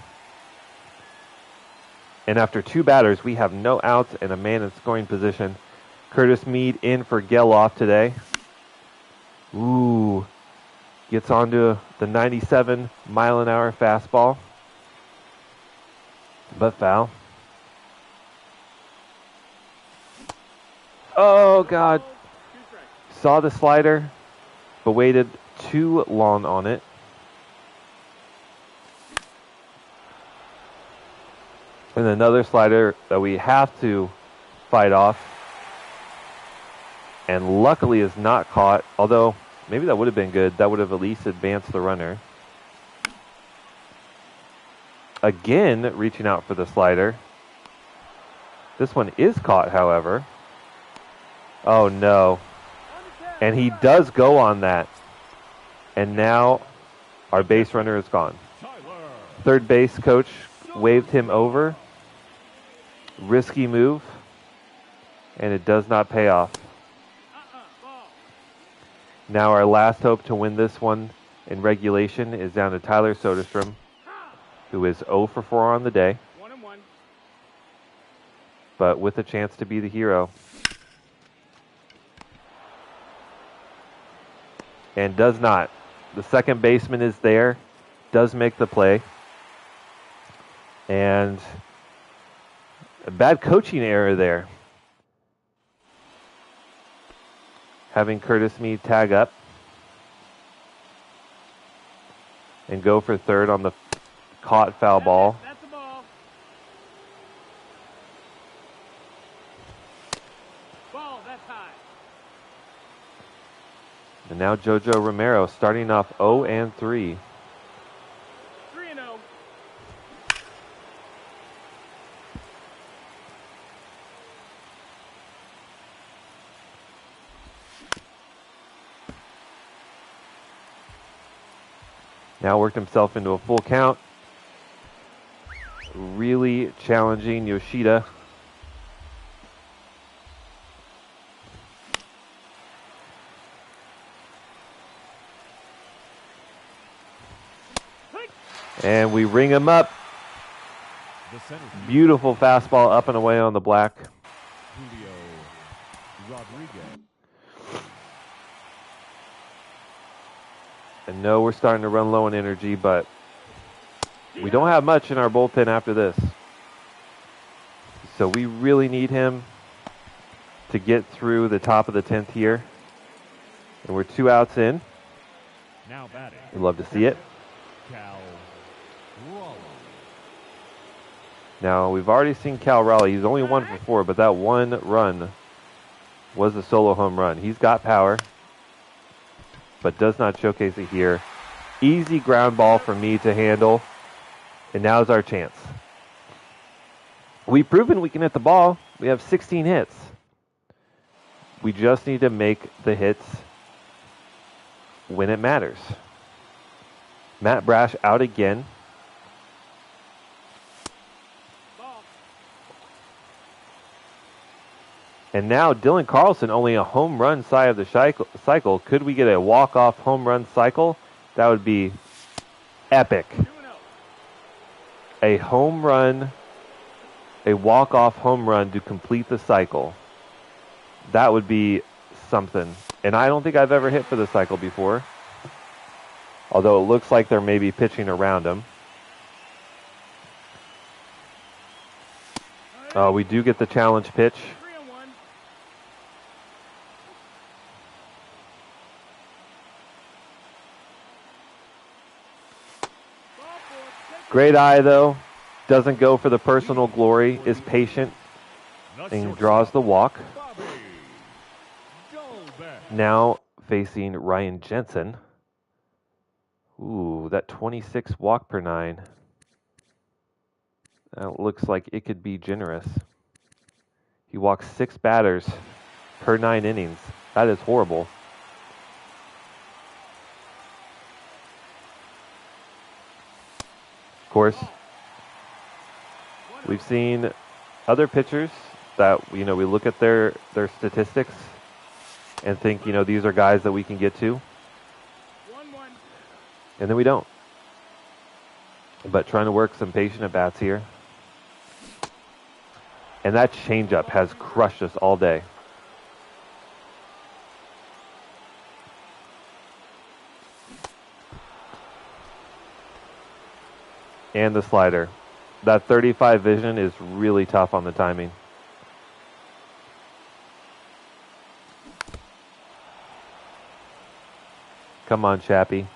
And after 2 batters, we have no outs and a man in scoring position. Curtis Mead in for Geloff today. Ooh. Gets onto the 97-mile-an-hour fastball. But foul. Oh, God. Saw the slider, but waited too long on it. And another slider that we have to fight off. And luckily is not caught, although maybe that would have been good. That would have at least advanced the runner. Again, reaching out for the slider. This one is caught, however. Oh, no. And he does go on that. And now our base runner is gone. Third base coach waved him over. Risky move. And it does not pay off. Now our last hope to win this one in regulation is down to Tyler Soderstrom, who is 0 for 4 on the day, but with a chance to be the hero. And does not. The second baseman is there, does make the play. And a bad coaching error there. Having Curtis Mead tag up and go for third on the caught foul ball. That's the ball. Ball, that's high. And now JoJo Romero starting off 0-3. 3-0. Now worked himself into a full count. Really challenging Yoshida. And we ring him up. Beautiful fastball up and away on the black. Julio Rodriguez. And no, we're starting to run low on energy, but we don't have much in our bullpen after this. So we really need him to get through the top of the 10th here. And we're 2 outs in. Now batting. We'd love to see it. Cal Raleigh. Now, we've already seen Cal Raleigh. He's only 1 for 4, but that one run was a solo home run. He's got power, but does not showcase it here. Easy ground ball for me to handle, and now's our chance. We've proven we can hit the ball. We have 16 hits. We just need to make the hits when it matters. Matt Brash out again. And now Dylan Carlson, only a home run side of the cycle. Could we get a walk-off home run cycle? That would be epic. A home run, a walk-off home run to complete the cycle. That would be something. And I don't think I've ever hit for the cycle before. Although it looks like they're maybe pitching around him. Oh, we do get the challenge pitch. Great eye, though. Doesn't go for the personal glory. Is patient and draws the walk. Now facing Ryan Jensen. Ooh, that 26 walk per 9. That looks like it could be generous. He walks 6 batters per 9 innings. That is horrible. Of course, we've seen other pitchers that, we look at their statistics and think, these are guys that we can get to. And then we don't. But trying to work some patient at bats here. And that changeup has crushed us all day. And the slider. That 35 vision is really tough on the timing. Come on, Chappie.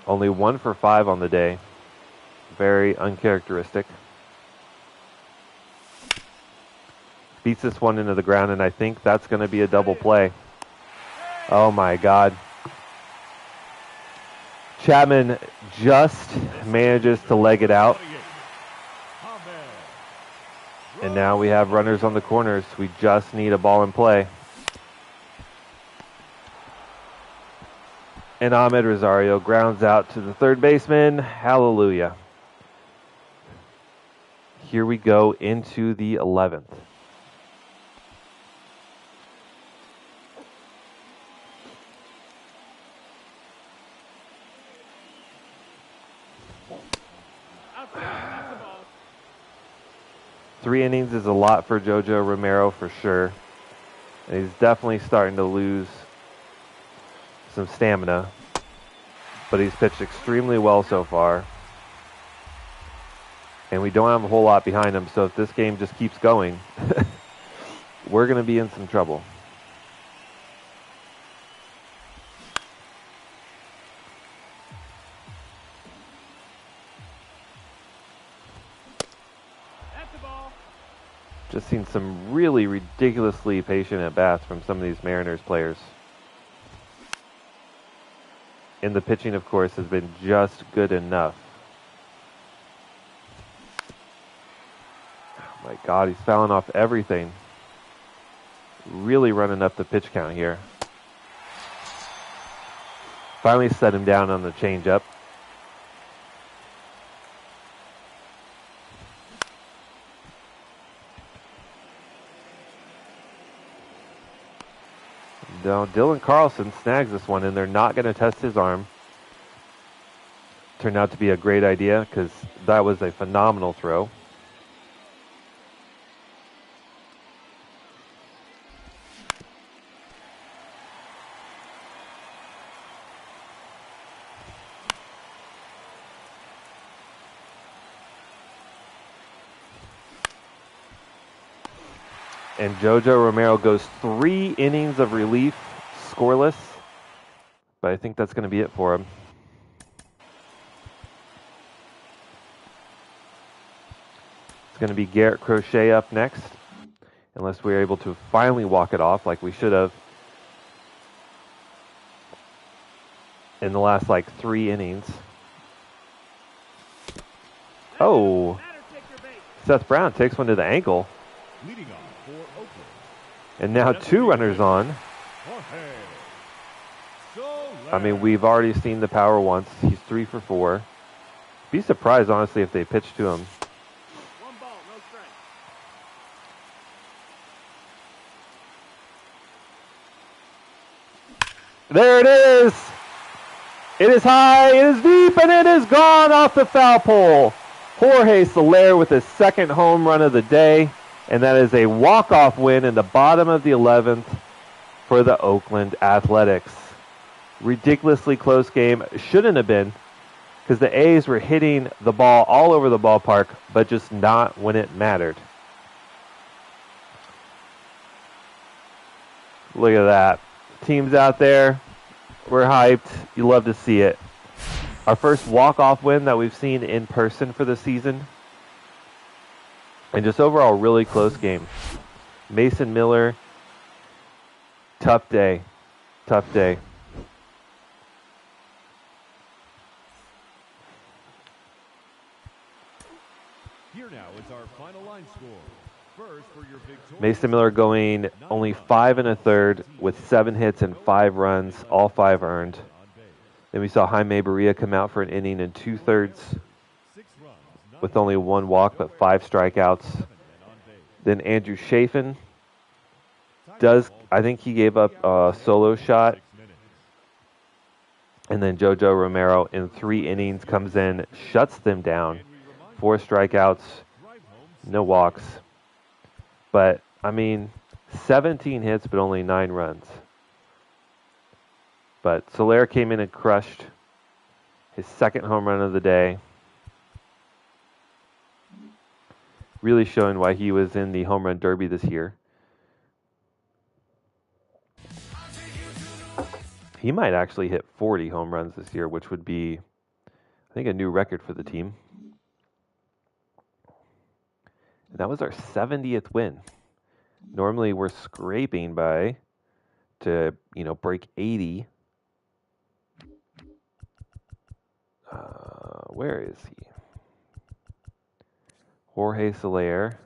Only 1 for 5 on the day. Very uncharacteristic. Beats this one into the ground, and I think that's going to be a double play. Oh, my God. Chapman just manages to leg it out. And now we have runners on the corners. We just need a ball in play. And Ahmed Rosario grounds out to the third baseman. Hallelujah. Here we go into the 11th. Three innings is a lot for Jojo Romero for sure. And he's definitely starting to lose some stamina. But he's pitched extremely well so far. And we don't have a whole lot behind him, so if this game just keeps going, we're going to be in some trouble. Just seen some really ridiculously patient at-bats from some of these Mariners players. And the pitching, of course, has been just good enough. Oh my God, he's fouling off everything. Really running up the pitch count here. Finally set him down on the changeup. No, Dylan Carlson snags this one, and they're not going to test his arm. Turned out to be a great idea because that was a phenomenal throw. And Jojo Romero goes 3 innings of relief, scoreless. But I think that's going to be it for him. It's going to be Garrett Crochet up next. Unless we're able to finally walk it off like we should have. In the last, 3 innings. Oh. Seth Brown takes one to the ankle. Leading off for Oakland. And now 2 runners on. I mean, we've already seen the power once. He's 3 for 4. Be surprised, honestly, if they pitch to him. 1 ball, no strike. There it is! It is high, it is deep, and it is gone off the foul pole. Jorge Soler with his 2nd home run of the day. And that is a walk-off win in the bottom of the 11th for the Oakland Athletics. Ridiculously close game. Shouldn't have been, because the A's were hitting the ball all over the ballpark, but just not when it mattered. Look at that. Teams out there, we're hyped. You love to see it. Our first walk-off win that we've seen in person for the season. And just overall, really close game. Mason Miller, tough day. Tough day. Here now is our final line score. First for your victorious Mason Miller going only 5 1/3 with 7 hits and 5 runs, all 5 earned. Then we saw Jaime Barria come out for an inning and 2/3 with only 1 walk but 5 strikeouts. Then Andrew Chafin I think he gave up a solo shot. And then Jojo Romero in 3 innings comes in, shuts them down. 4 strikeouts, no walks. But, I mean, 17 hits, but only 9 runs. But Soler came in and crushed his second home run of the day. Really showing why he was in the home run derby this year. He might actually hit 40 home runs this year, which would be, I think, a new record for the team. And that was our 70th win. Normally we're scraping by to, break 80. Where is he? Jorge Soler,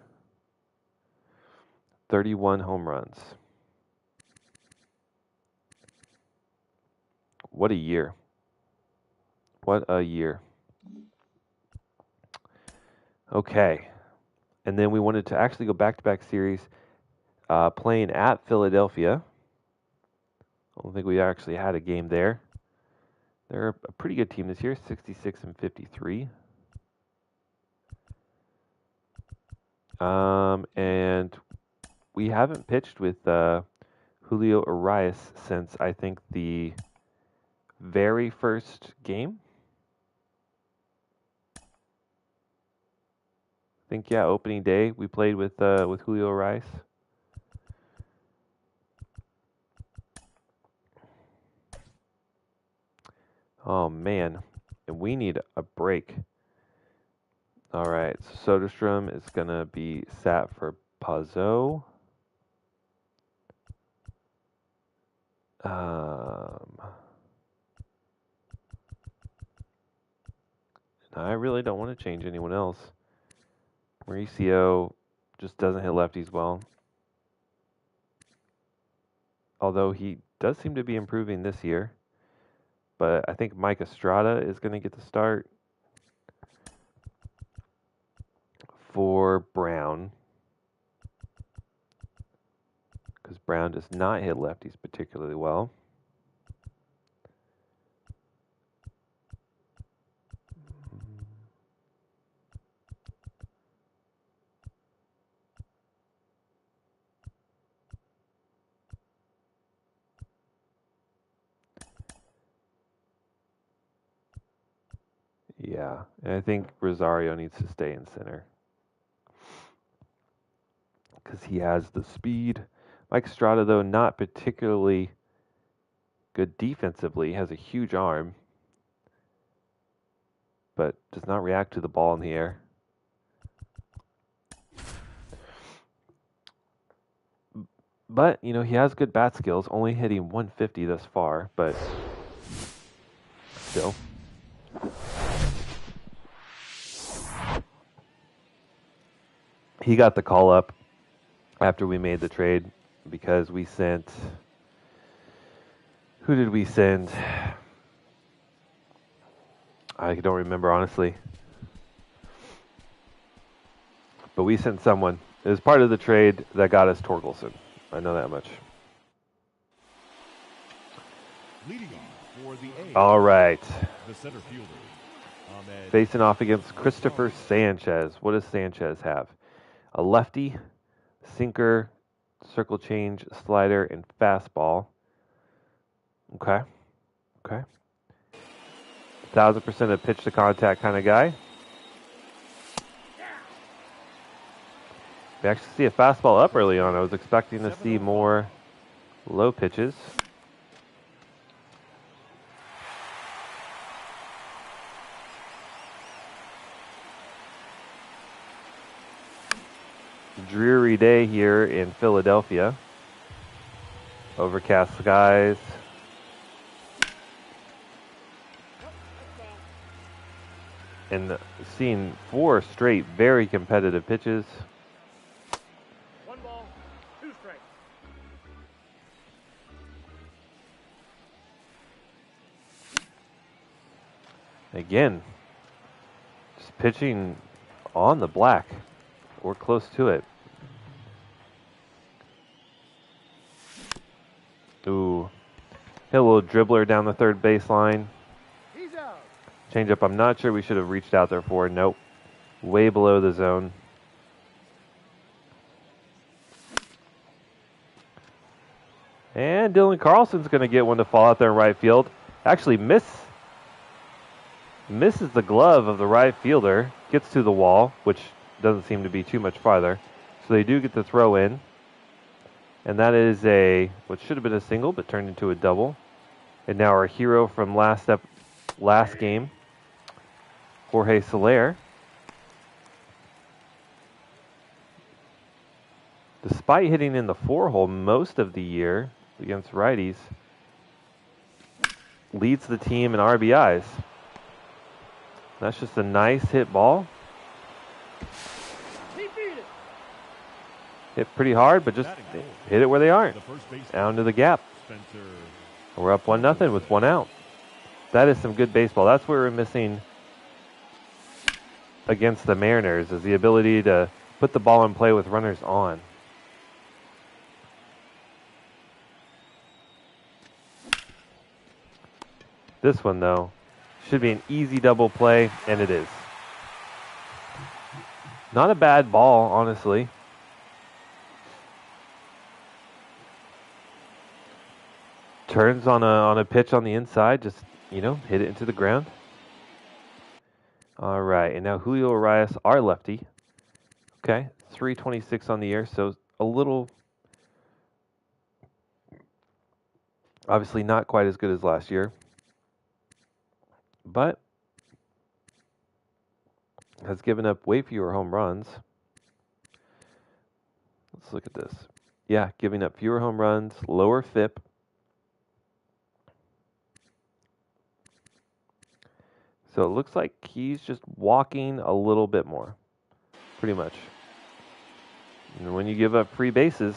31 home runs. What a year. What a year. Okay. And then we wanted to actually go back-to-back series playing at Philadelphia. I don't think we actually had a game there. They're a pretty good team this year, 66 and 53. And we haven't pitched with Julio Urias since, I think, the very first game. I think, yeah, opening day we played with Julio Urias. Oh man, and we need a break. All right, so Soderstrom is gonna be sat for Pazzo. I really don't want to change anyone else. Mauricio just doesn't hit lefties well. Although he does seem to be improving this year. But I think Mike Estrada is going to get the start for Brown. Because Brown does not hit lefties particularly well. Yeah, and I think Rosario needs to stay in center. Because he has the speed. Mike Estrada, though, not particularly good defensively, has a huge arm, but does not react to the ball in the air. But, he has good bat skills, only hitting 150 thus far, but still. He got the call up after we made the trade because we sent... Who did we send? I don't remember, honestly. But we sent someone. It was part of the trade that got us Torkelson. I know that much. Leading off for the A. All right. The center fielder, Ahmed. Facing off against Christopher Sanchez. What does Sanchez have? A lefty, sinker, circle change, slider, and fastball. Okay. 1,000% a pitch to contact kind of guy. We actually see a fastball up early on. I was expecting to see more low pitches. Dreary day here in Philadelphia. Overcast skies. And seeing 4 straight very competitive pitches. 1 ball, 2 strikes. Again, just pitching on the black or close to it. Ooh, hit a little dribbler down the third baseline. He's out. Changeup, I'm not sure we should have reached out there for. Nope. Way below the zone. And Dylan Carlson's going to get one to fall out there in right field. Actually misses the glove of the right fielder. Gets to the wall, which doesn't seem to be too much farther. So they do get the throw in. And that is what should have been a single, but turned into a double. And now our hero from last game, Jorge Soler. Despite hitting in the 4-hole most of the year against righties, leads the team in RBIs. That's just a nice hit ball. Hit pretty hard, but just hit it where they aren't. Down to the gap. We're up 1-0 with 1 out. That is some good baseball. That's what we're missing against the Mariners, is the ability to put the ball in play with runners on. This one, though, should be an easy double play, and it is. Not a bad ball, honestly. Turns on a pitch on the inside, just, hit it into the ground. All right, and now Julio Arias, our lefty. Okay, 326 on the year, so a little, obviously not quite as good as last year, but has given up way fewer home runs. Let's look at this. Yeah, giving up fewer home runs, lower FIP. So it looks like he's just walking a little bit more, pretty much. And when you give up free bases,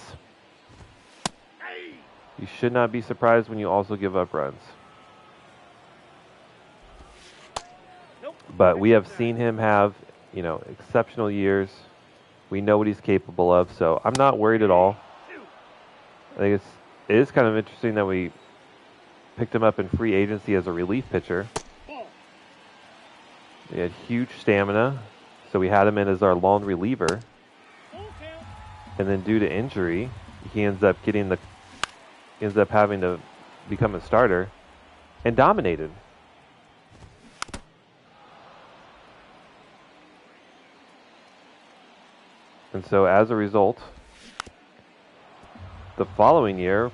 you should not be surprised when you also give up runs. But we have seen him have, exceptional years. We know what he's capable of, so I'm not worried at all. I think it is kind of interesting that we picked him up in free agency as a relief pitcher. He had huge stamina, so we had him in as our lone reliever. And then due to injury, he ends up having to become a starter and dominated. And so as a result, the following year,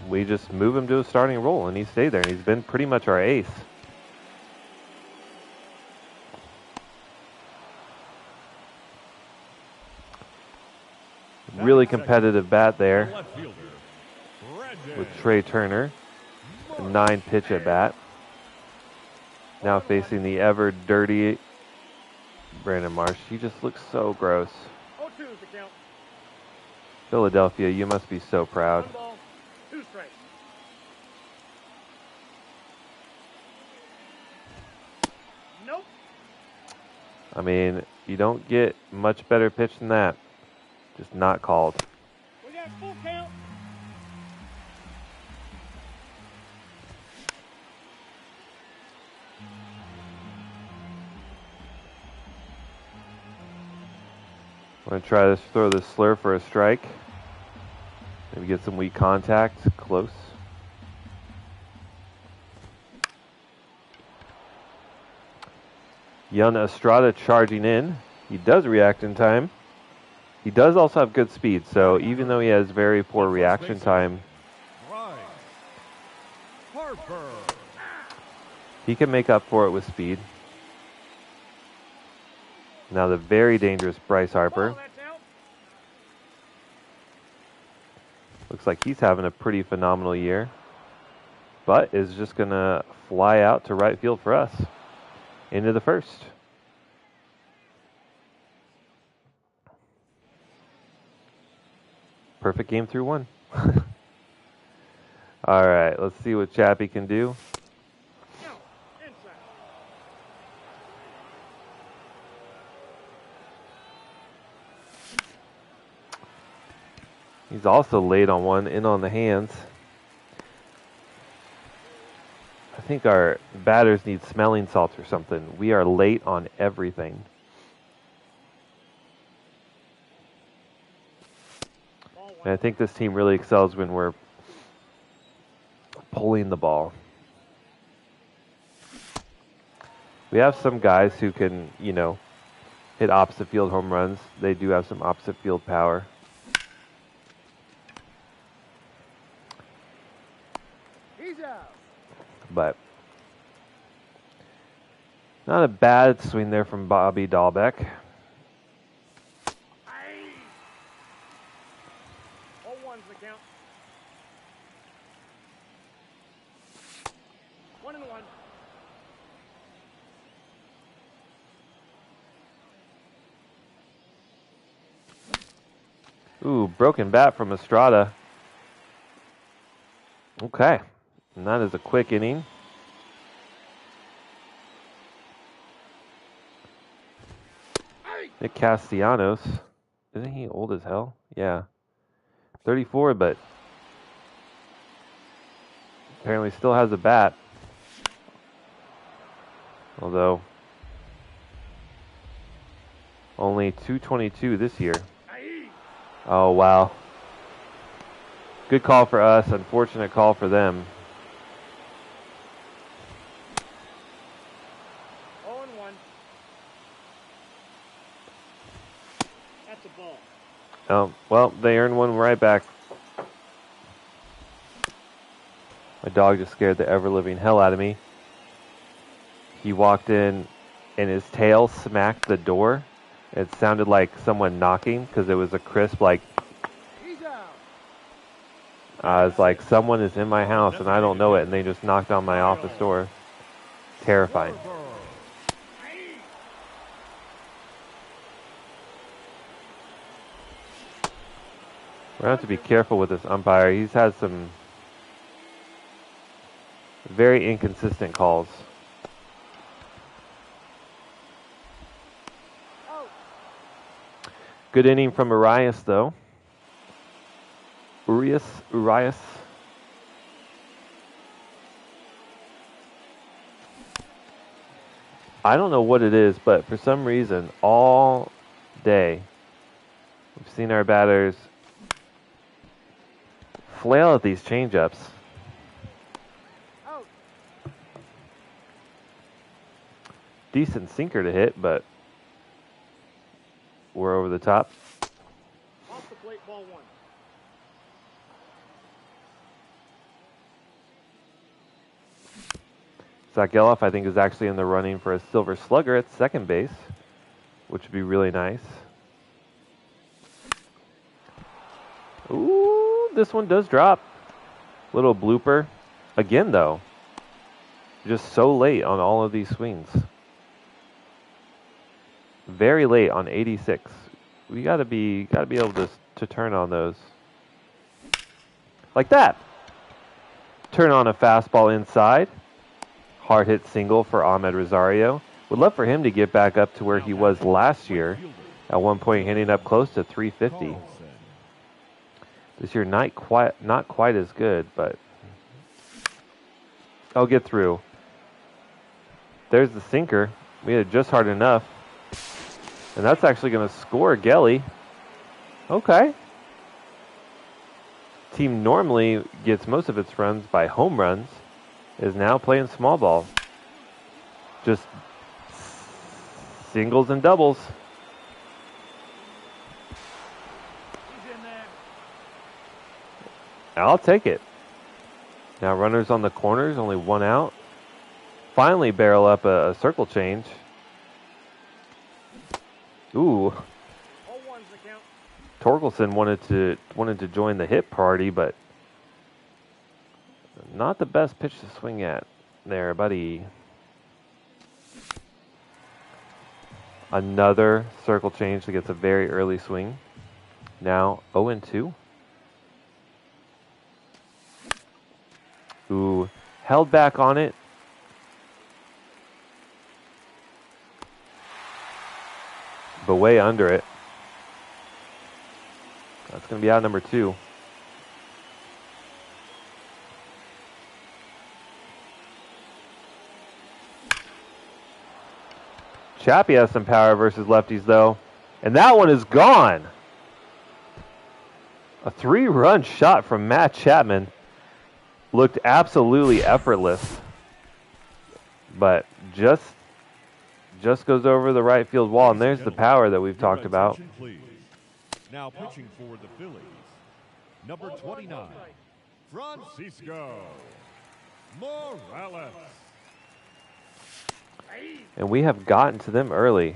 we just move him to a starting role, and he stayed there, and he's been pretty much our ace. Really competitive bat there with Trey Turner, a 9-pitch at bat. Now facing the ever dirty Brandon Marsh. He just looks so gross. Philadelphia, you must be so proud. I mean, you don't get much better pitch than that. Just not called. We got full count. I'm going to try to throw this slur for a strike. Maybe get some weak contact close. Young Estrada charging in. He does react in time. He does also have good speed, so even though he has very poor reaction time, he can make up for it with speed. Now the very dangerous Bryce Harper. Looks like he's having a pretty phenomenal year, but is just going to fly out to right field for us into the first. Perfect game through one. All right, let's see what Chappie can do. He's also late on one, in on the hands. I think our batters need smelling salts or something. We are late on everything. And I think this team really excels when we're pulling the ball. We have some guys who can, you know, hit opposite field home runs. They do have some opposite field power. He's out. But not a bad swing there from Bobby Dahlbeck. 0-1's the count. 1-1. Ooh, broken bat from Estrada. Okay, and that is a quick inning. Nick Castellanos, isn't he old as hell? Yeah, 34, but apparently still has a bat. Although only 222 this year. Oh, wow. Good call for us, unfortunate call for them. 0-1. That's a ball. Oh, well, they earned one right back. My dog just scared the ever-living hell out of me. He walked in, and his tail smacked the door. It sounded like someone knocking, because it was a crisp, like... He's out. I was like, someone is in my house, and I don't know it, and they just knocked on my office door. Terrifying. We're going to have to be careful with this umpire. He's had some very inconsistent calls. Good inning from Urias, though. Urias. I don't know what it is, but for some reason, all day, we've seen our batters flail at these changeups. Out. Decent sinker to hit, but we're over the top. Off the plate, ball 1. Zach Geloff, I think, is actually in the running for a Silver Slugger at second base, which would be really nice. Ooh, this one does drop. Little blooper. Again, though, just so late on all of these swings. Very late on 86. We gotta be able to turn on those. Like that. Turn on a fastball inside. Hard hit single for Ahmed Rosario. Would love for him to get back up to where he was last year. At one point hitting up close to 350. This year not quite as good, but I'll get through. There's the sinker. We hit it just hard enough. And that's actually going to score Gelly. Okay. Team normally gets most of its runs by home runs. Is now playing small ball. Just singles and doubles. He's in there. I'll take it. Now runners on the corners, only one out. Finally barrel up a circle change. Ooh. 0-1's the count. Torkelson wanted to join the hit party, but not the best pitch to swing at there, buddy. Another circle change that gets a very early swing. Now 0-2. Ooh, held back on it. But way under it. That's going to be out number 2. Chappie has some power versus lefties, though. And that one is gone. A 3-run shot from Matt Chapman. Looked absolutely effortless, but just goes over the right field wall, and there's the power that we've talked about. Please. Now pitching for the Phillies, number 29, Francisco Morales. And we have gotten to them early.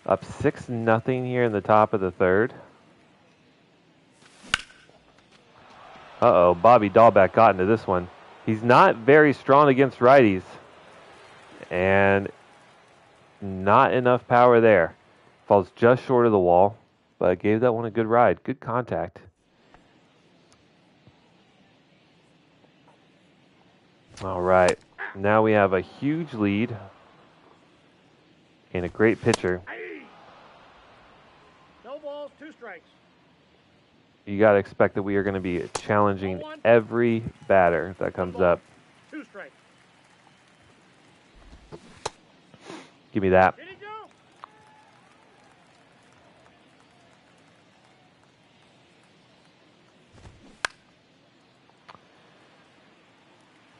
Up 6-0 here in the top of the third. Uh-oh, Bobby Dahlbeck got into this one. He's not very strong against righties. And not enough power there. Falls just short of the wall, but gave that one a good ride. Good contact. All right, now we have a huge lead and a great pitcher. No balls, 2 strikes. You got to expect that we are going to be challenging every batter that comes up. 2 strikes. Give me that. Did he go?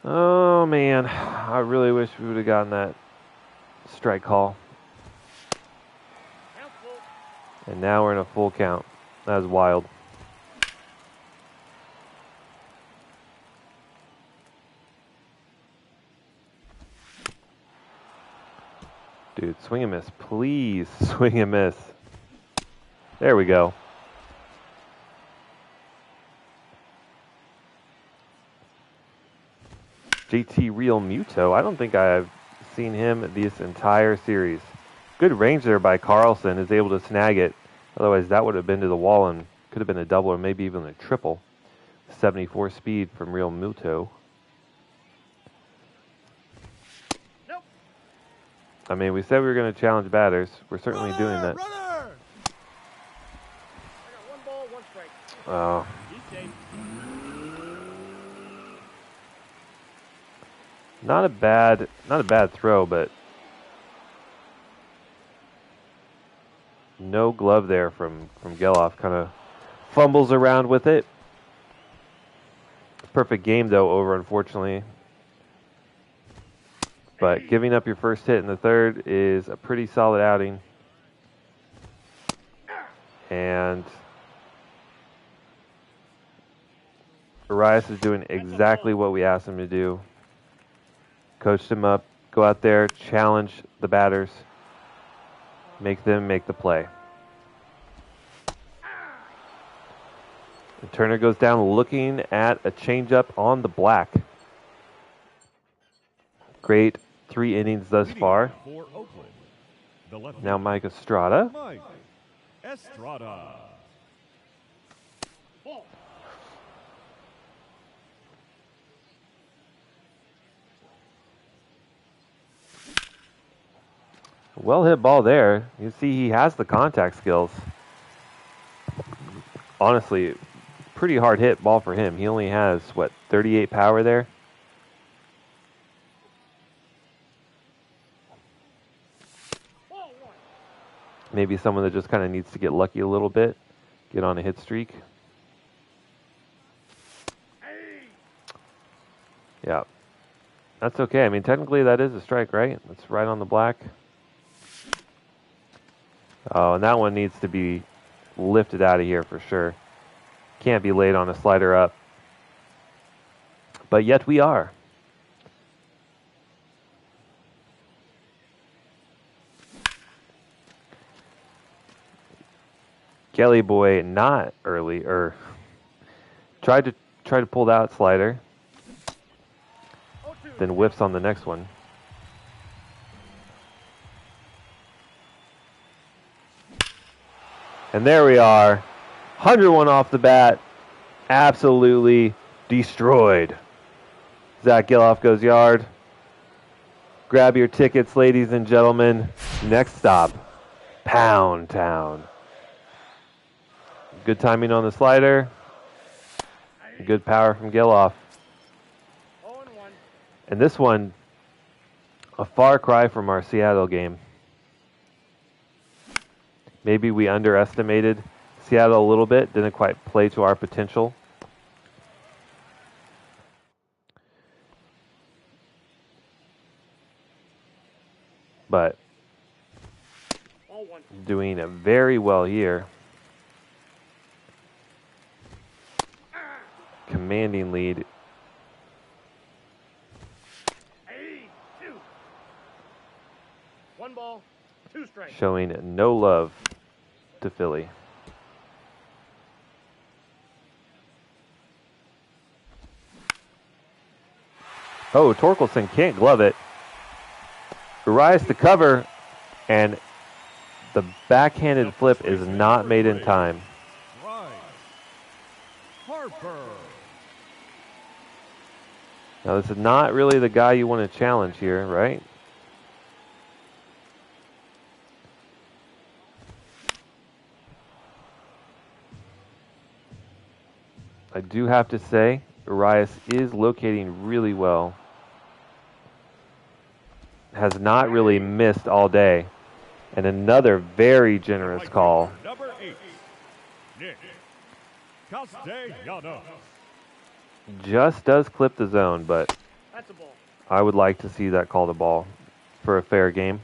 Oh, man. I really wish we would have gotten that strike call. Count full. And now we're in a full count. That was wild. Dude, swing and miss. Please swing and miss. There we go. JT Real Muto. I don't think I've seen him this entire series. Good range there by Carlson. Is able to snag it. Otherwise, that would have been to the wall and could have been a double or maybe even a triple. 74 speed from Real Muto. Nope. I mean, we said we were going to challenge batters. We're certainly doing that. I got 1 ball, 1 strike. Oh. He's safe. Not a bad throw, but no glove there from Geloff. Kind of fumbles around with it. Perfect game though over, unfortunately. But giving up your first hit in the third is a pretty solid outing. And Arias is doing exactly what we asked him to do. Coached him up, go out there, challenge the batters, make them make the play. And Turner goes down looking at a changeup on the black. Great 3 innings thus far. For Oakland, the left Now Mike Estrada. Mike Estrada. Ball. Well hit ball there. You see he has the contact skills. Honestly, pretty hard hit ball for him. He only has, 38 power there? Ball 1. Maybe someone that just kind of needs to get lucky a little bit. Get on a hit streak. Yeah. That's okay. I mean, technically that is a strike, right? That's right on the black. Oh, and that one needs to be lifted out of here for sure. Can't be laid on a slider up. But yet we are. Kelly Boy not early, or tried to pull that slider, then whiffs on the next one. And there we are. 101 off the bat. Absolutely destroyed. Zach Geloff goes yard. Grab your tickets, ladies and gentlemen. Next stop, Pound Town. Good timing on the slider. Good power from Geloff. 0-1. And this one, a far cry from our Seattle game. Maybe we underestimated Seattle a little bit. Didn't quite play to our potential. But doing very well here. Commanding lead. One ball, two strikes. Showing no love to Philly. Oh, Torkelson can't glove it. Urias to cover, and the backhanded flip is not made in time. Harper. Now, this is not really the guy you want to challenge here, right? I do have to say, Urias is locating really well. Has not really missed all day. And another very generous call. Number 8, Nick Castellanos. Just does clip the zone, but That's a ball. I would like to see that call the ball for a fair game.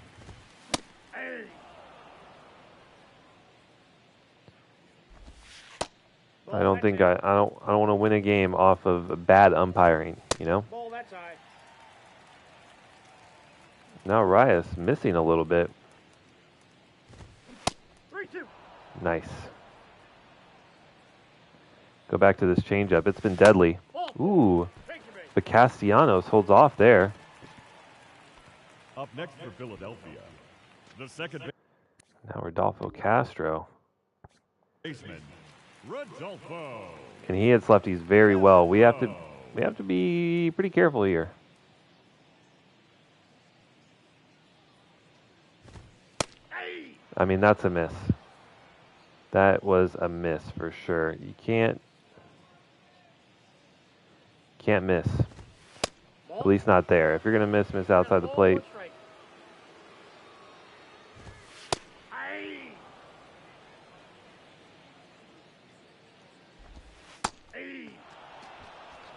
I don't think I don't want to win a game off of bad umpiring, you know? Ball, that's high. Now Urias missing a little bit. 3-2. Nice. Go back to this changeup. It's been deadly. Ooh, but Castellanos holds off there. Up next for Philadelphia, the second Now Rodolfo Castro. baseman, Rodolfo. And he hits lefties very well. We have to be pretty careful here. I mean, that's a miss. That was a miss for sure. You can't miss. At least not there. If you're going to miss outside the plate.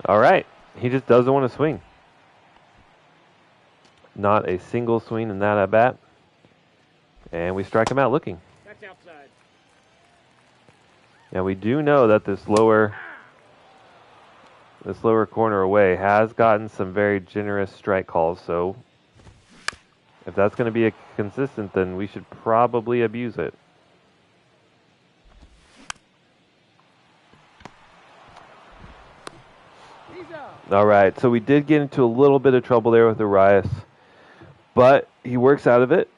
All right. He just doesn't want to swing. Not a single swing in that at bat. And we strike him out looking. That's outside. Now we do know that this lower corner away has gotten some very generous strike calls, so if that's going to be a consistent, then we should probably abuse it. All right, so we did get into a little bit of trouble there with Urias, but he works out of it.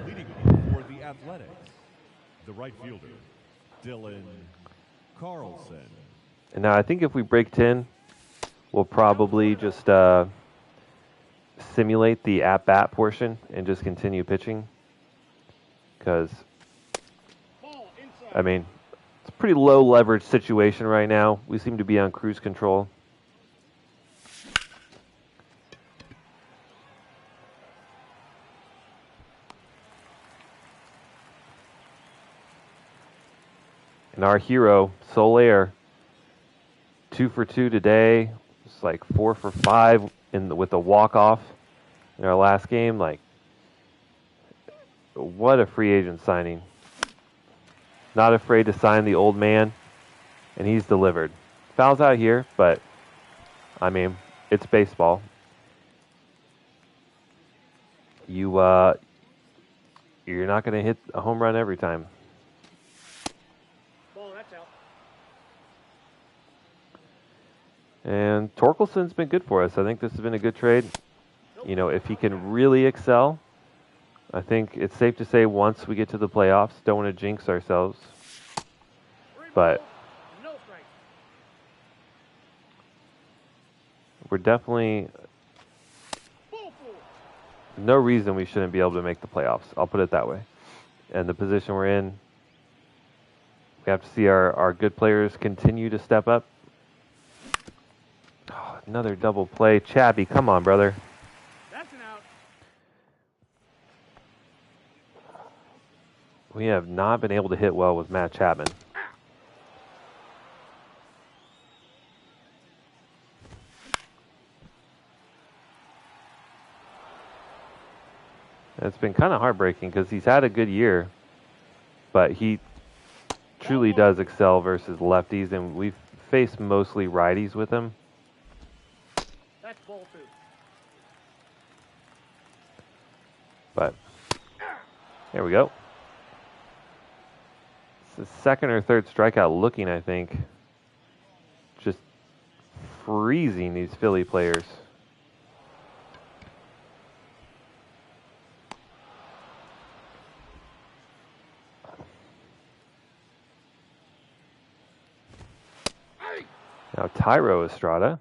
Leading for the Athletics, the right fielder, Dylan Carlson. And now I think if we break 10, we'll probably just simulate the at-bat portion and just continue pitching. Because, I mean, it's a pretty low leverage situation right now. We seem to be on cruise control. And our hero, Soler, 2 for 2 today. It's like 4 for 5 with a walk-off in our last game. Like, what a free agent signing. Not afraid to sign the old man, and he's delivered. Fouls out here, but, I mean, it's baseball. You're not going to hit a home run every time. And Torkelson's been good for us. I think this has been a good trade. You know, if he can really excel, I think it's safe to say once we get to the playoffs, don't want to jinx ourselves. But we're definitely no reason we shouldn't be able to make the playoffs. I'll put it that way. And the position we're in, we have to see our good players continue to step up. Oh, another double play. Chappie, come on, brother. That's an out. We have not been able to hit well with Matt Chapman. It's been kind of heartbreaking because he's had a good year, but he truly does excel versus lefties, and we've faced mostly righties with him. That's ball 2. But there we go. It's the second or third strikeout looking, I think. Just freezing these Philly players. Now Tyro Estrada.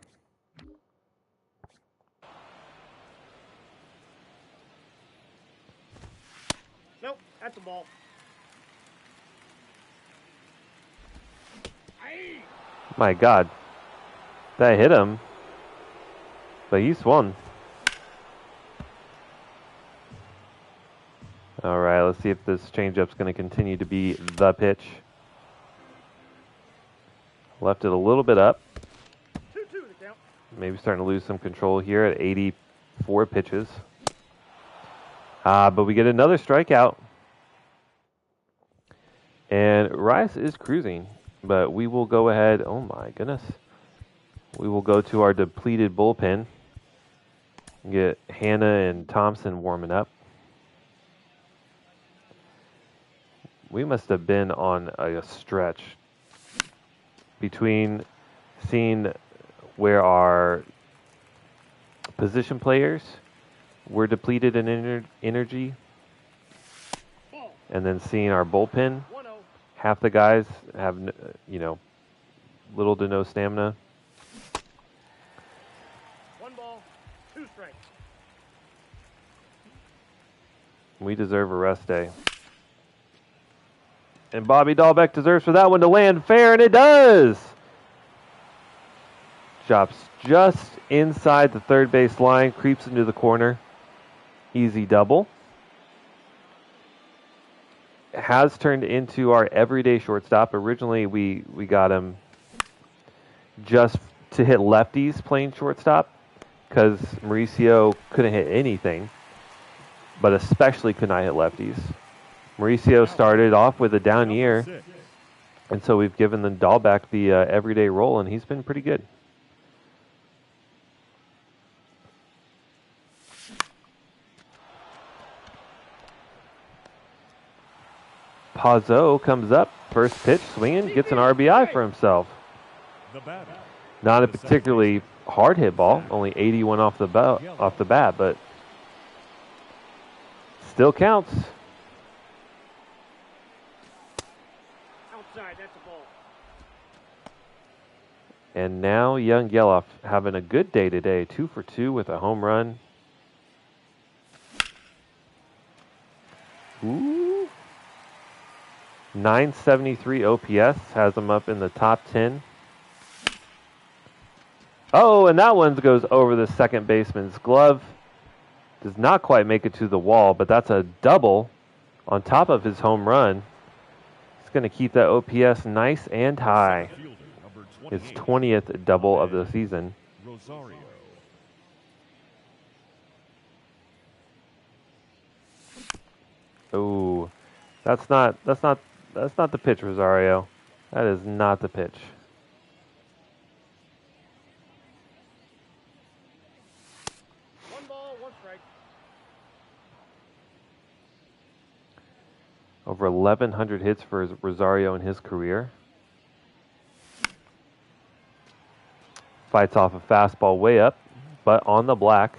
Nope, that's a ball. My God. That hit him. But he swung. All right, let's see if this changeup's going to continue to be the pitch. Left it a little bit up. 2-2 the count. Maybe starting to lose some control here at 84 pitches. But we get another strikeout. And Rice is cruising. But we will go ahead. Oh, my goodness. We will go to our depleted bullpen. Get Hannah and Thompson warming up. We must have been on a stretch between seeing where our position players were depleted in energy and then seeing our bullpen. 1-0. Half the guys have, little to no stamina. 1 ball, 2 strikes. We deserve a rest day. And Bobby Dahlbeck deserves for that one to land fair, and it does! Chops just inside the third base line, creeps into the corner. Easy double. Has turned into our everyday shortstop. Originally, we got him just to hit lefties playing shortstop because Mauricio couldn't hit anything, but especially could not hit lefties. Mauricio started off with a down year, and so we've given the Dahlbeck the everyday role, and he's been pretty good. Pazzo comes up, first pitch, swinging, gets an RBI for himself. Not a particularly hard hit ball, only 81 off the bat, but still counts. Outside, that's a ball. And now young Yeloff having a good day today, 2 for 2 with a home run. Ooh. 973 OPS has him up in the top 10. Oh, and that one goes over the second baseman's glove. Does not quite make it to the wall, but that's a double on top of his home run. He's going to keep that OPS nice and high. His 20th double of the season. Oh, that's not the pitch, Rosario. That is not the pitch. One ball, 1 strike. Over 1,100 hits for Rosario in his career. Fights off a fastball way up, but on the black.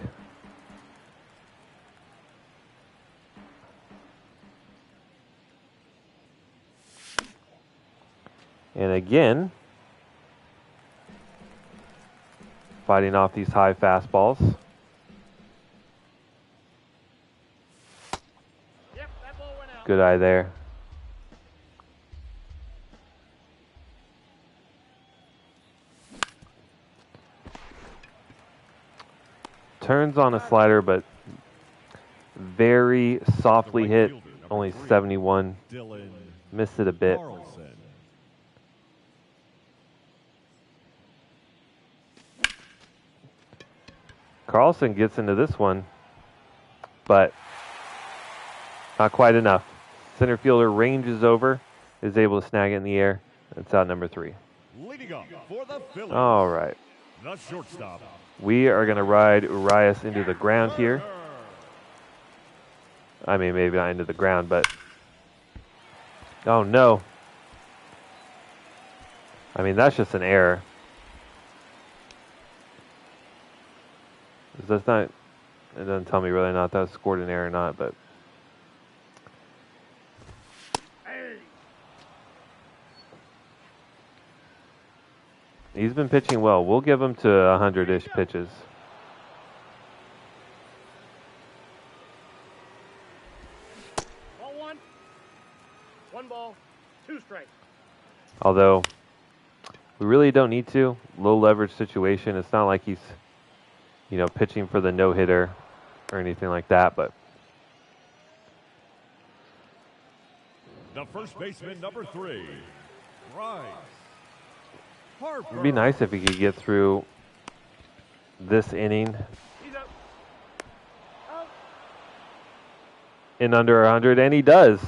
And again, fighting off these high fastballs. Yep, that ball went out. Good eye there. Turns on a slider, but very softly hit Only 71. Dylan Missed it a bit. Carlson. Carlson gets into this one, but not quite enough. Center fielder ranges over, is able to snag it in the air. That's out number 3. Leading up for the Phillies. All right. The shortstop. We are going to ride Urias into the ground here. I mean, maybe not into the ground, but... Oh, no. I mean, that's just an error. That's not... It doesn't tell me whether or not that was scored an error or not, but... He's been pitching well. We'll give him to 100-ish pitches. Ball 1. 1 ball, 2 strikes. Although, we really don't need to. Low leverage situation. It's not like he's, pitching for the no-hitter or anything like that, but... The first baseman, number 3, Bryce Harper. It'd be nice if he could get through this inning He's up. Out. in under 100, and he does.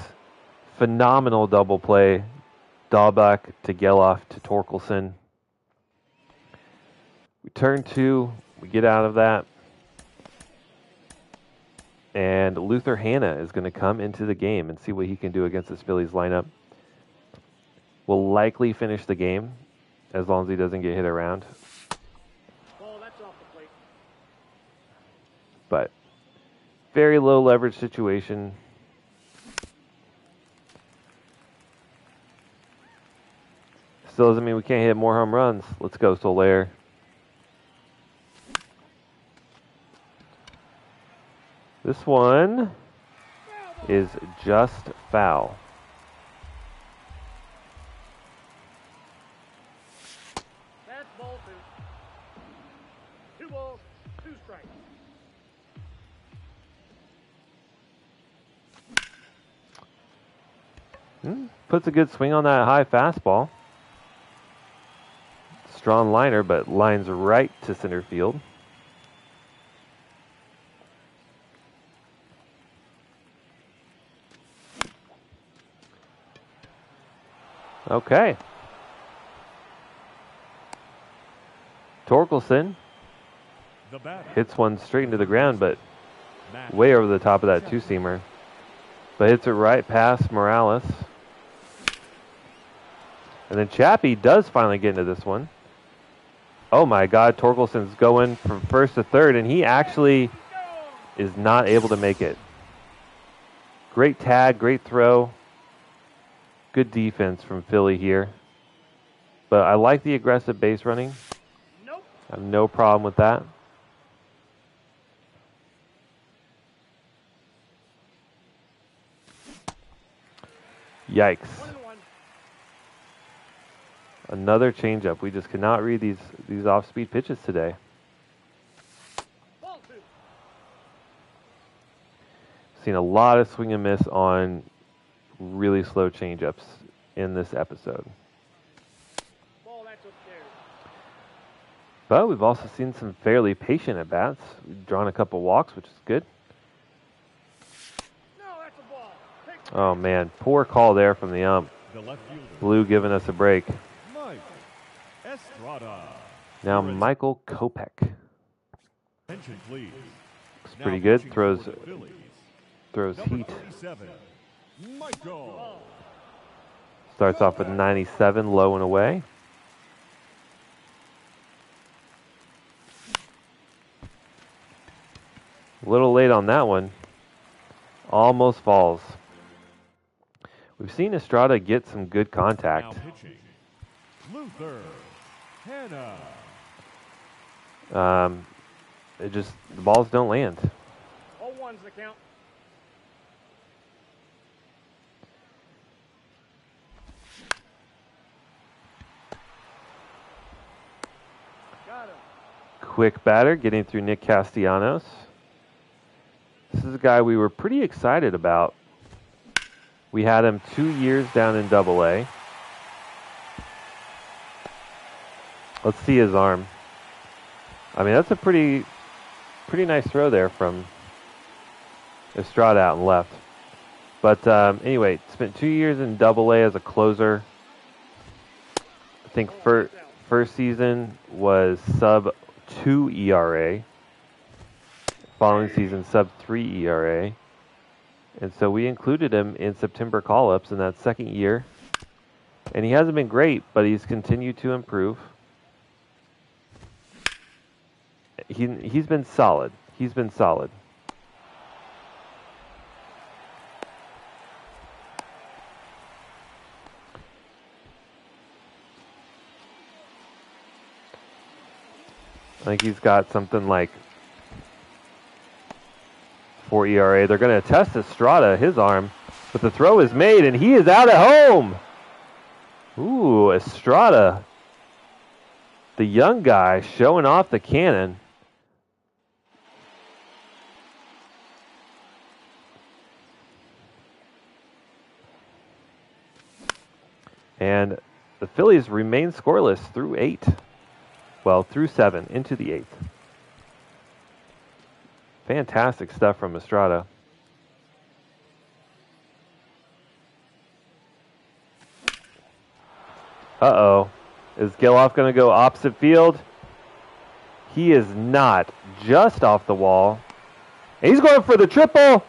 Phenomenal double play. Dahlbeck to Geloff to Torkelson. We turn 2. We get out of that. And Luther Hanna is going to come into the game and see what he can do against this Phillies lineup. Will likely finish the game as long as he doesn't get hit around. Ball, that's off the plate. But very low leverage situation. Still doesn't mean we can't hit more home runs. Let's go, Soler. This one is just foul. That's ball 2. 2 balls, 2 strikes. Puts a good swing on that high fastball. Strong liner, but lines right to center field. Okay. Torkelson The batter, hits one straight into the ground, but Matt way over the top of that two-seamer. But hits it right past Morales. And then Chappie does finally get into this one. Oh my God, Torkelson's going from first to third, and he actually is not able to make it. Great tag, great throw. Good defense from Philly here. But I like the aggressive base running. Nope. I have no problem with that. Yikes. 1-1. Another changeup. We just cannot read these off-speed pitches today. Ball 2. Seen a lot of swing and miss on really slow changeups in this episode. Ball, that's upstairs. But we've also seen some fairly patient at-bats. We've drawn a couple walks, which is good. No, that's a ball. Take Oh, man. Poor call there from the ump. the left fielder, Blue giving us a break. Mike Estrada. Now Michael Kopech. Attention, please. Looks Now pretty good. pitching Throws for the Phillies, heat. number 37, Michael. Starts off with 97, low and away. A little late on that one. Almost falls. We've seen Estrada get some good Now contact. pitching, Luther Hanna. The balls don't land. All 1's the count. Got him. Quick batter getting through Nick Castellanos. This is a guy we were pretty excited about We had him 2 years down in Double A. Let's see his arm. I mean, that's a pretty nice throw there from Estrada out and left. But anyway, spent 2 years in Double A as a closer. I think first season was sub 2 ERA. Following season sub 3 ERA. And so we included him in September call-ups in that second year. And he hasn't been great, but he's continued to improve. He's been solid. He's been solid. I think he's got something like 4 ERA. They're going to test Estrada, his arm, but the throw is made, and he is out at home. Ooh, Estrada, the young guy showing off the cannon. And the Phillies remain scoreless through 8. Well, through 7, into the 8th. Fantastic stuff from Estrada. Uh-oh. Is Geloff going to go opposite field? He is not. Just off the wall. And he's going for the triple.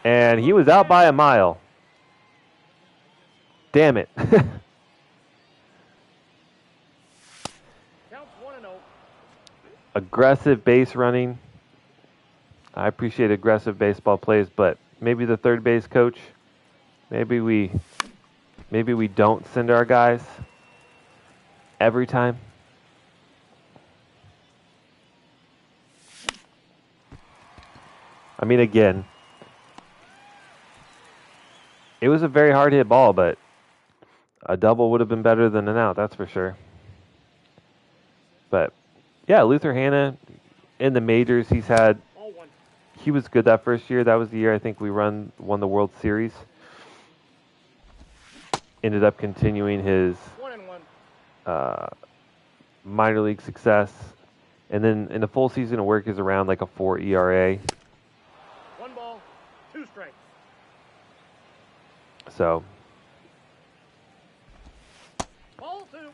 And he was out by a mile. Damn it. Aggressive base running. I appreciate aggressive baseball plays, but maybe the third base coach, maybe we don't send our guys every time. I mean, again, it was a very hard hit ball, but a double would have been better than an out, that's for sure. But yeah, Luther Hanna in the majors, he was good that first year. That was the year I think we won the World Series. Ended up continuing his minor league success. And then in the full season of work is around like a 4 ERA. 1 ball, 2 strikes. So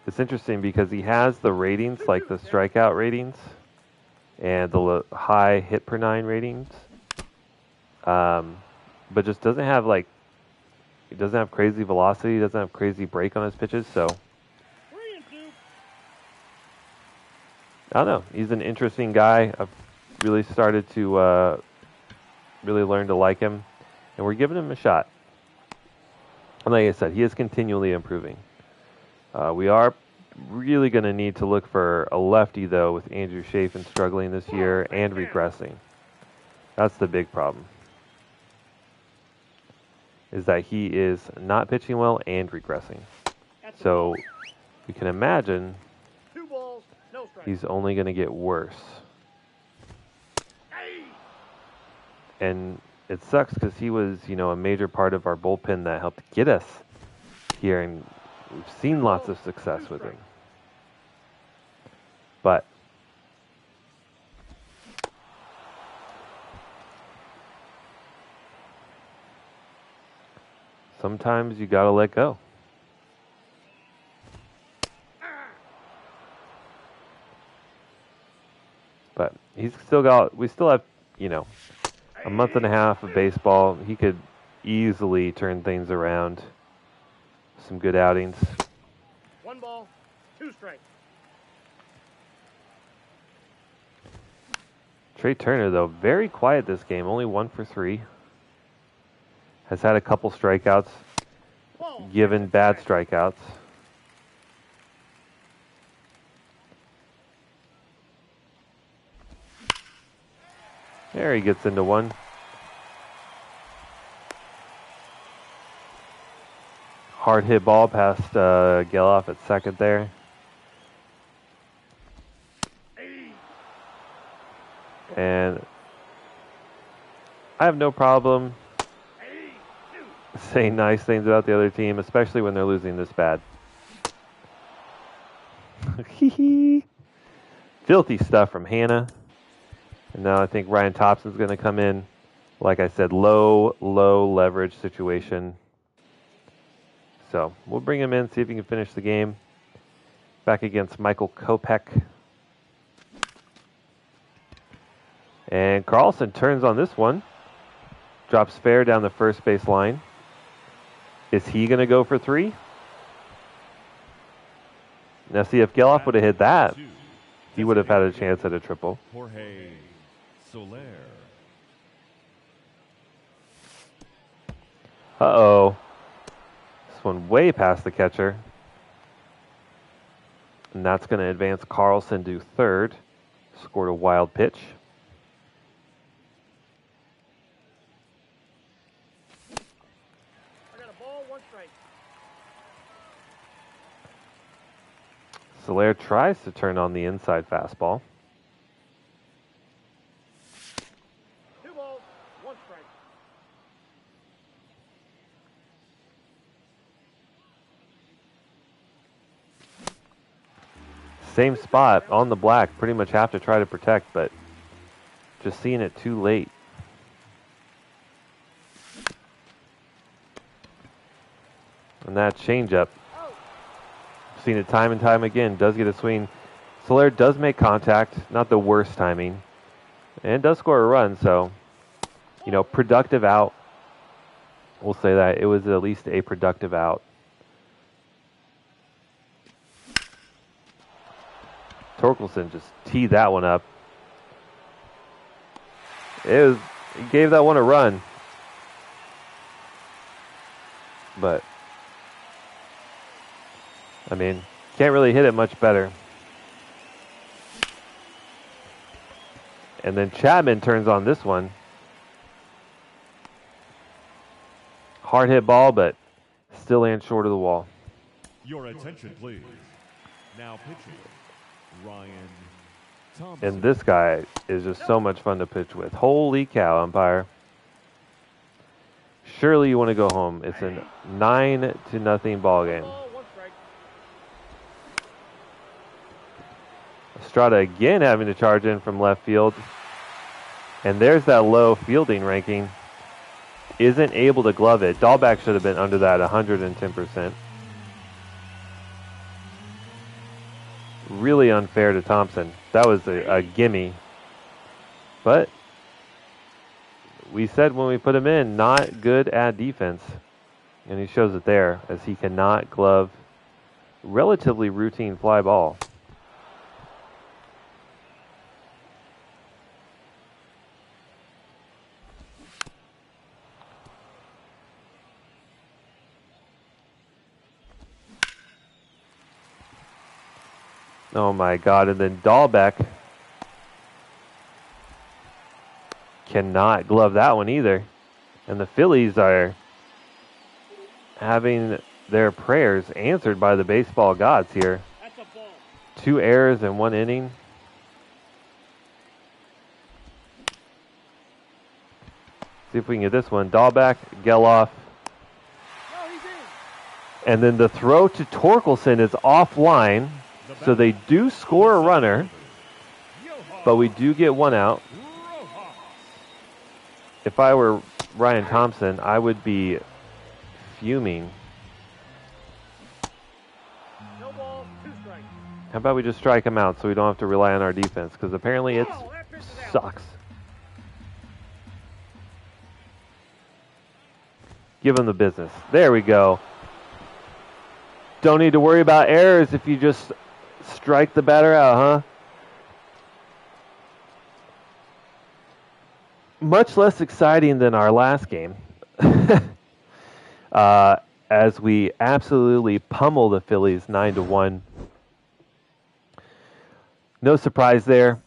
it's interesting because he has the ratings, like the strikeout ratings and the high hit per 9 ratings, but just doesn't have he doesn't have crazy velocity, doesn't have crazy break on his pitches. So I don't know. He's an interesting guy. I've really started to really learn to like him, and we're giving him a shot. And like I said, he is continually improving. We are really going to need to look for a lefty, though, with Andrew Chafin struggling this year and regressing. That's the big problem, is that he is not pitching well and regressing. So we can imagine he's only going to get worse. And it sucks because he was, a major part of our bullpen that helped get us here, and we've seen lots of success with him. But sometimes you got to let go. But we still have, a month and a half of baseball. He could easily turn things around. Some good outings. 1 ball, 2 strikes. Trey Turner, though, very quiet this game. Only 1 for 3. Has had a couple strikeouts, given bad strikeouts. There he gets into one. Hard hit ball past Geloff at second there. And I have no problem saying nice things about the other team, especially when they're losing this bad. Filthy stuff from Hannah. And now I think Ryan Thompson's going to come in. Like I said, low leverage situation. So we'll bring him in, see if he can finish the game. Back against Michael Kopech. And Carlson turns on this one. Drops fair down the first base line. Is he going to go for 3? Now see, if Geloff would have hit that, he would have had a chance at a triple. Jorge Soler. Uh-oh. This one way past the catcher. And that's going to advance Carlson to third. Scored a wild pitch. I got a ball, 1 strike. Soler tries to turn on the inside fastball. 2 balls, 1 strike. Same spot on the black. Pretty much have to try to protect, but just seeing it too late. And that changeup. Seen it time and time again. Does get a swing. Soler does make contact. Not the worst timing. And does score a run, so, you know, productive out. We'll say that. It was at least a productive out. Torkelson just teed that one up. He gave that one a run. But, I mean, can't really hit it much better. And then Chapman turns on this one. Hard hit ball, but still lands short of the wall. Your attention, please. Now pitching, Ryan Thompson. And this guy is just so much fun to pitch with. Holy cow, umpire. Surely you want to go home. It's a 9-0 ball game. Ball, 1 strike. Estrada again having to charge in from left field. And there's that low fielding ranking. Isn't able to glove it. Dahlback should have been under that 110%. Really unfair to Thompson. That was a gimme. But we said when we put him in, not good at defense. And he shows it there as he cannot glove relatively routine fly ball. Oh my God, and then Dahlbeck cannot glove that one either. And the Phillies are having their prayers answered by the baseball gods here. That's a ball. 2 errors in 1 inning. See if we can get this one. Dahlbeck, Geloff. No, he's in. And then the throw to Torkelson is offline. So they do score a runner, but we do get 1 out. If I were Ryan Thompson, I would be fuming. No ball, 2 strikes. How about we just strike him out so we don't have to rely on our defense? Because apparently it sucks. Give him the business. There we go. Don't need to worry about errors if you just strike the batter out, huh? Much less exciting than our last game. As we absolutely pummel the Phillies 9-1. No surprise there.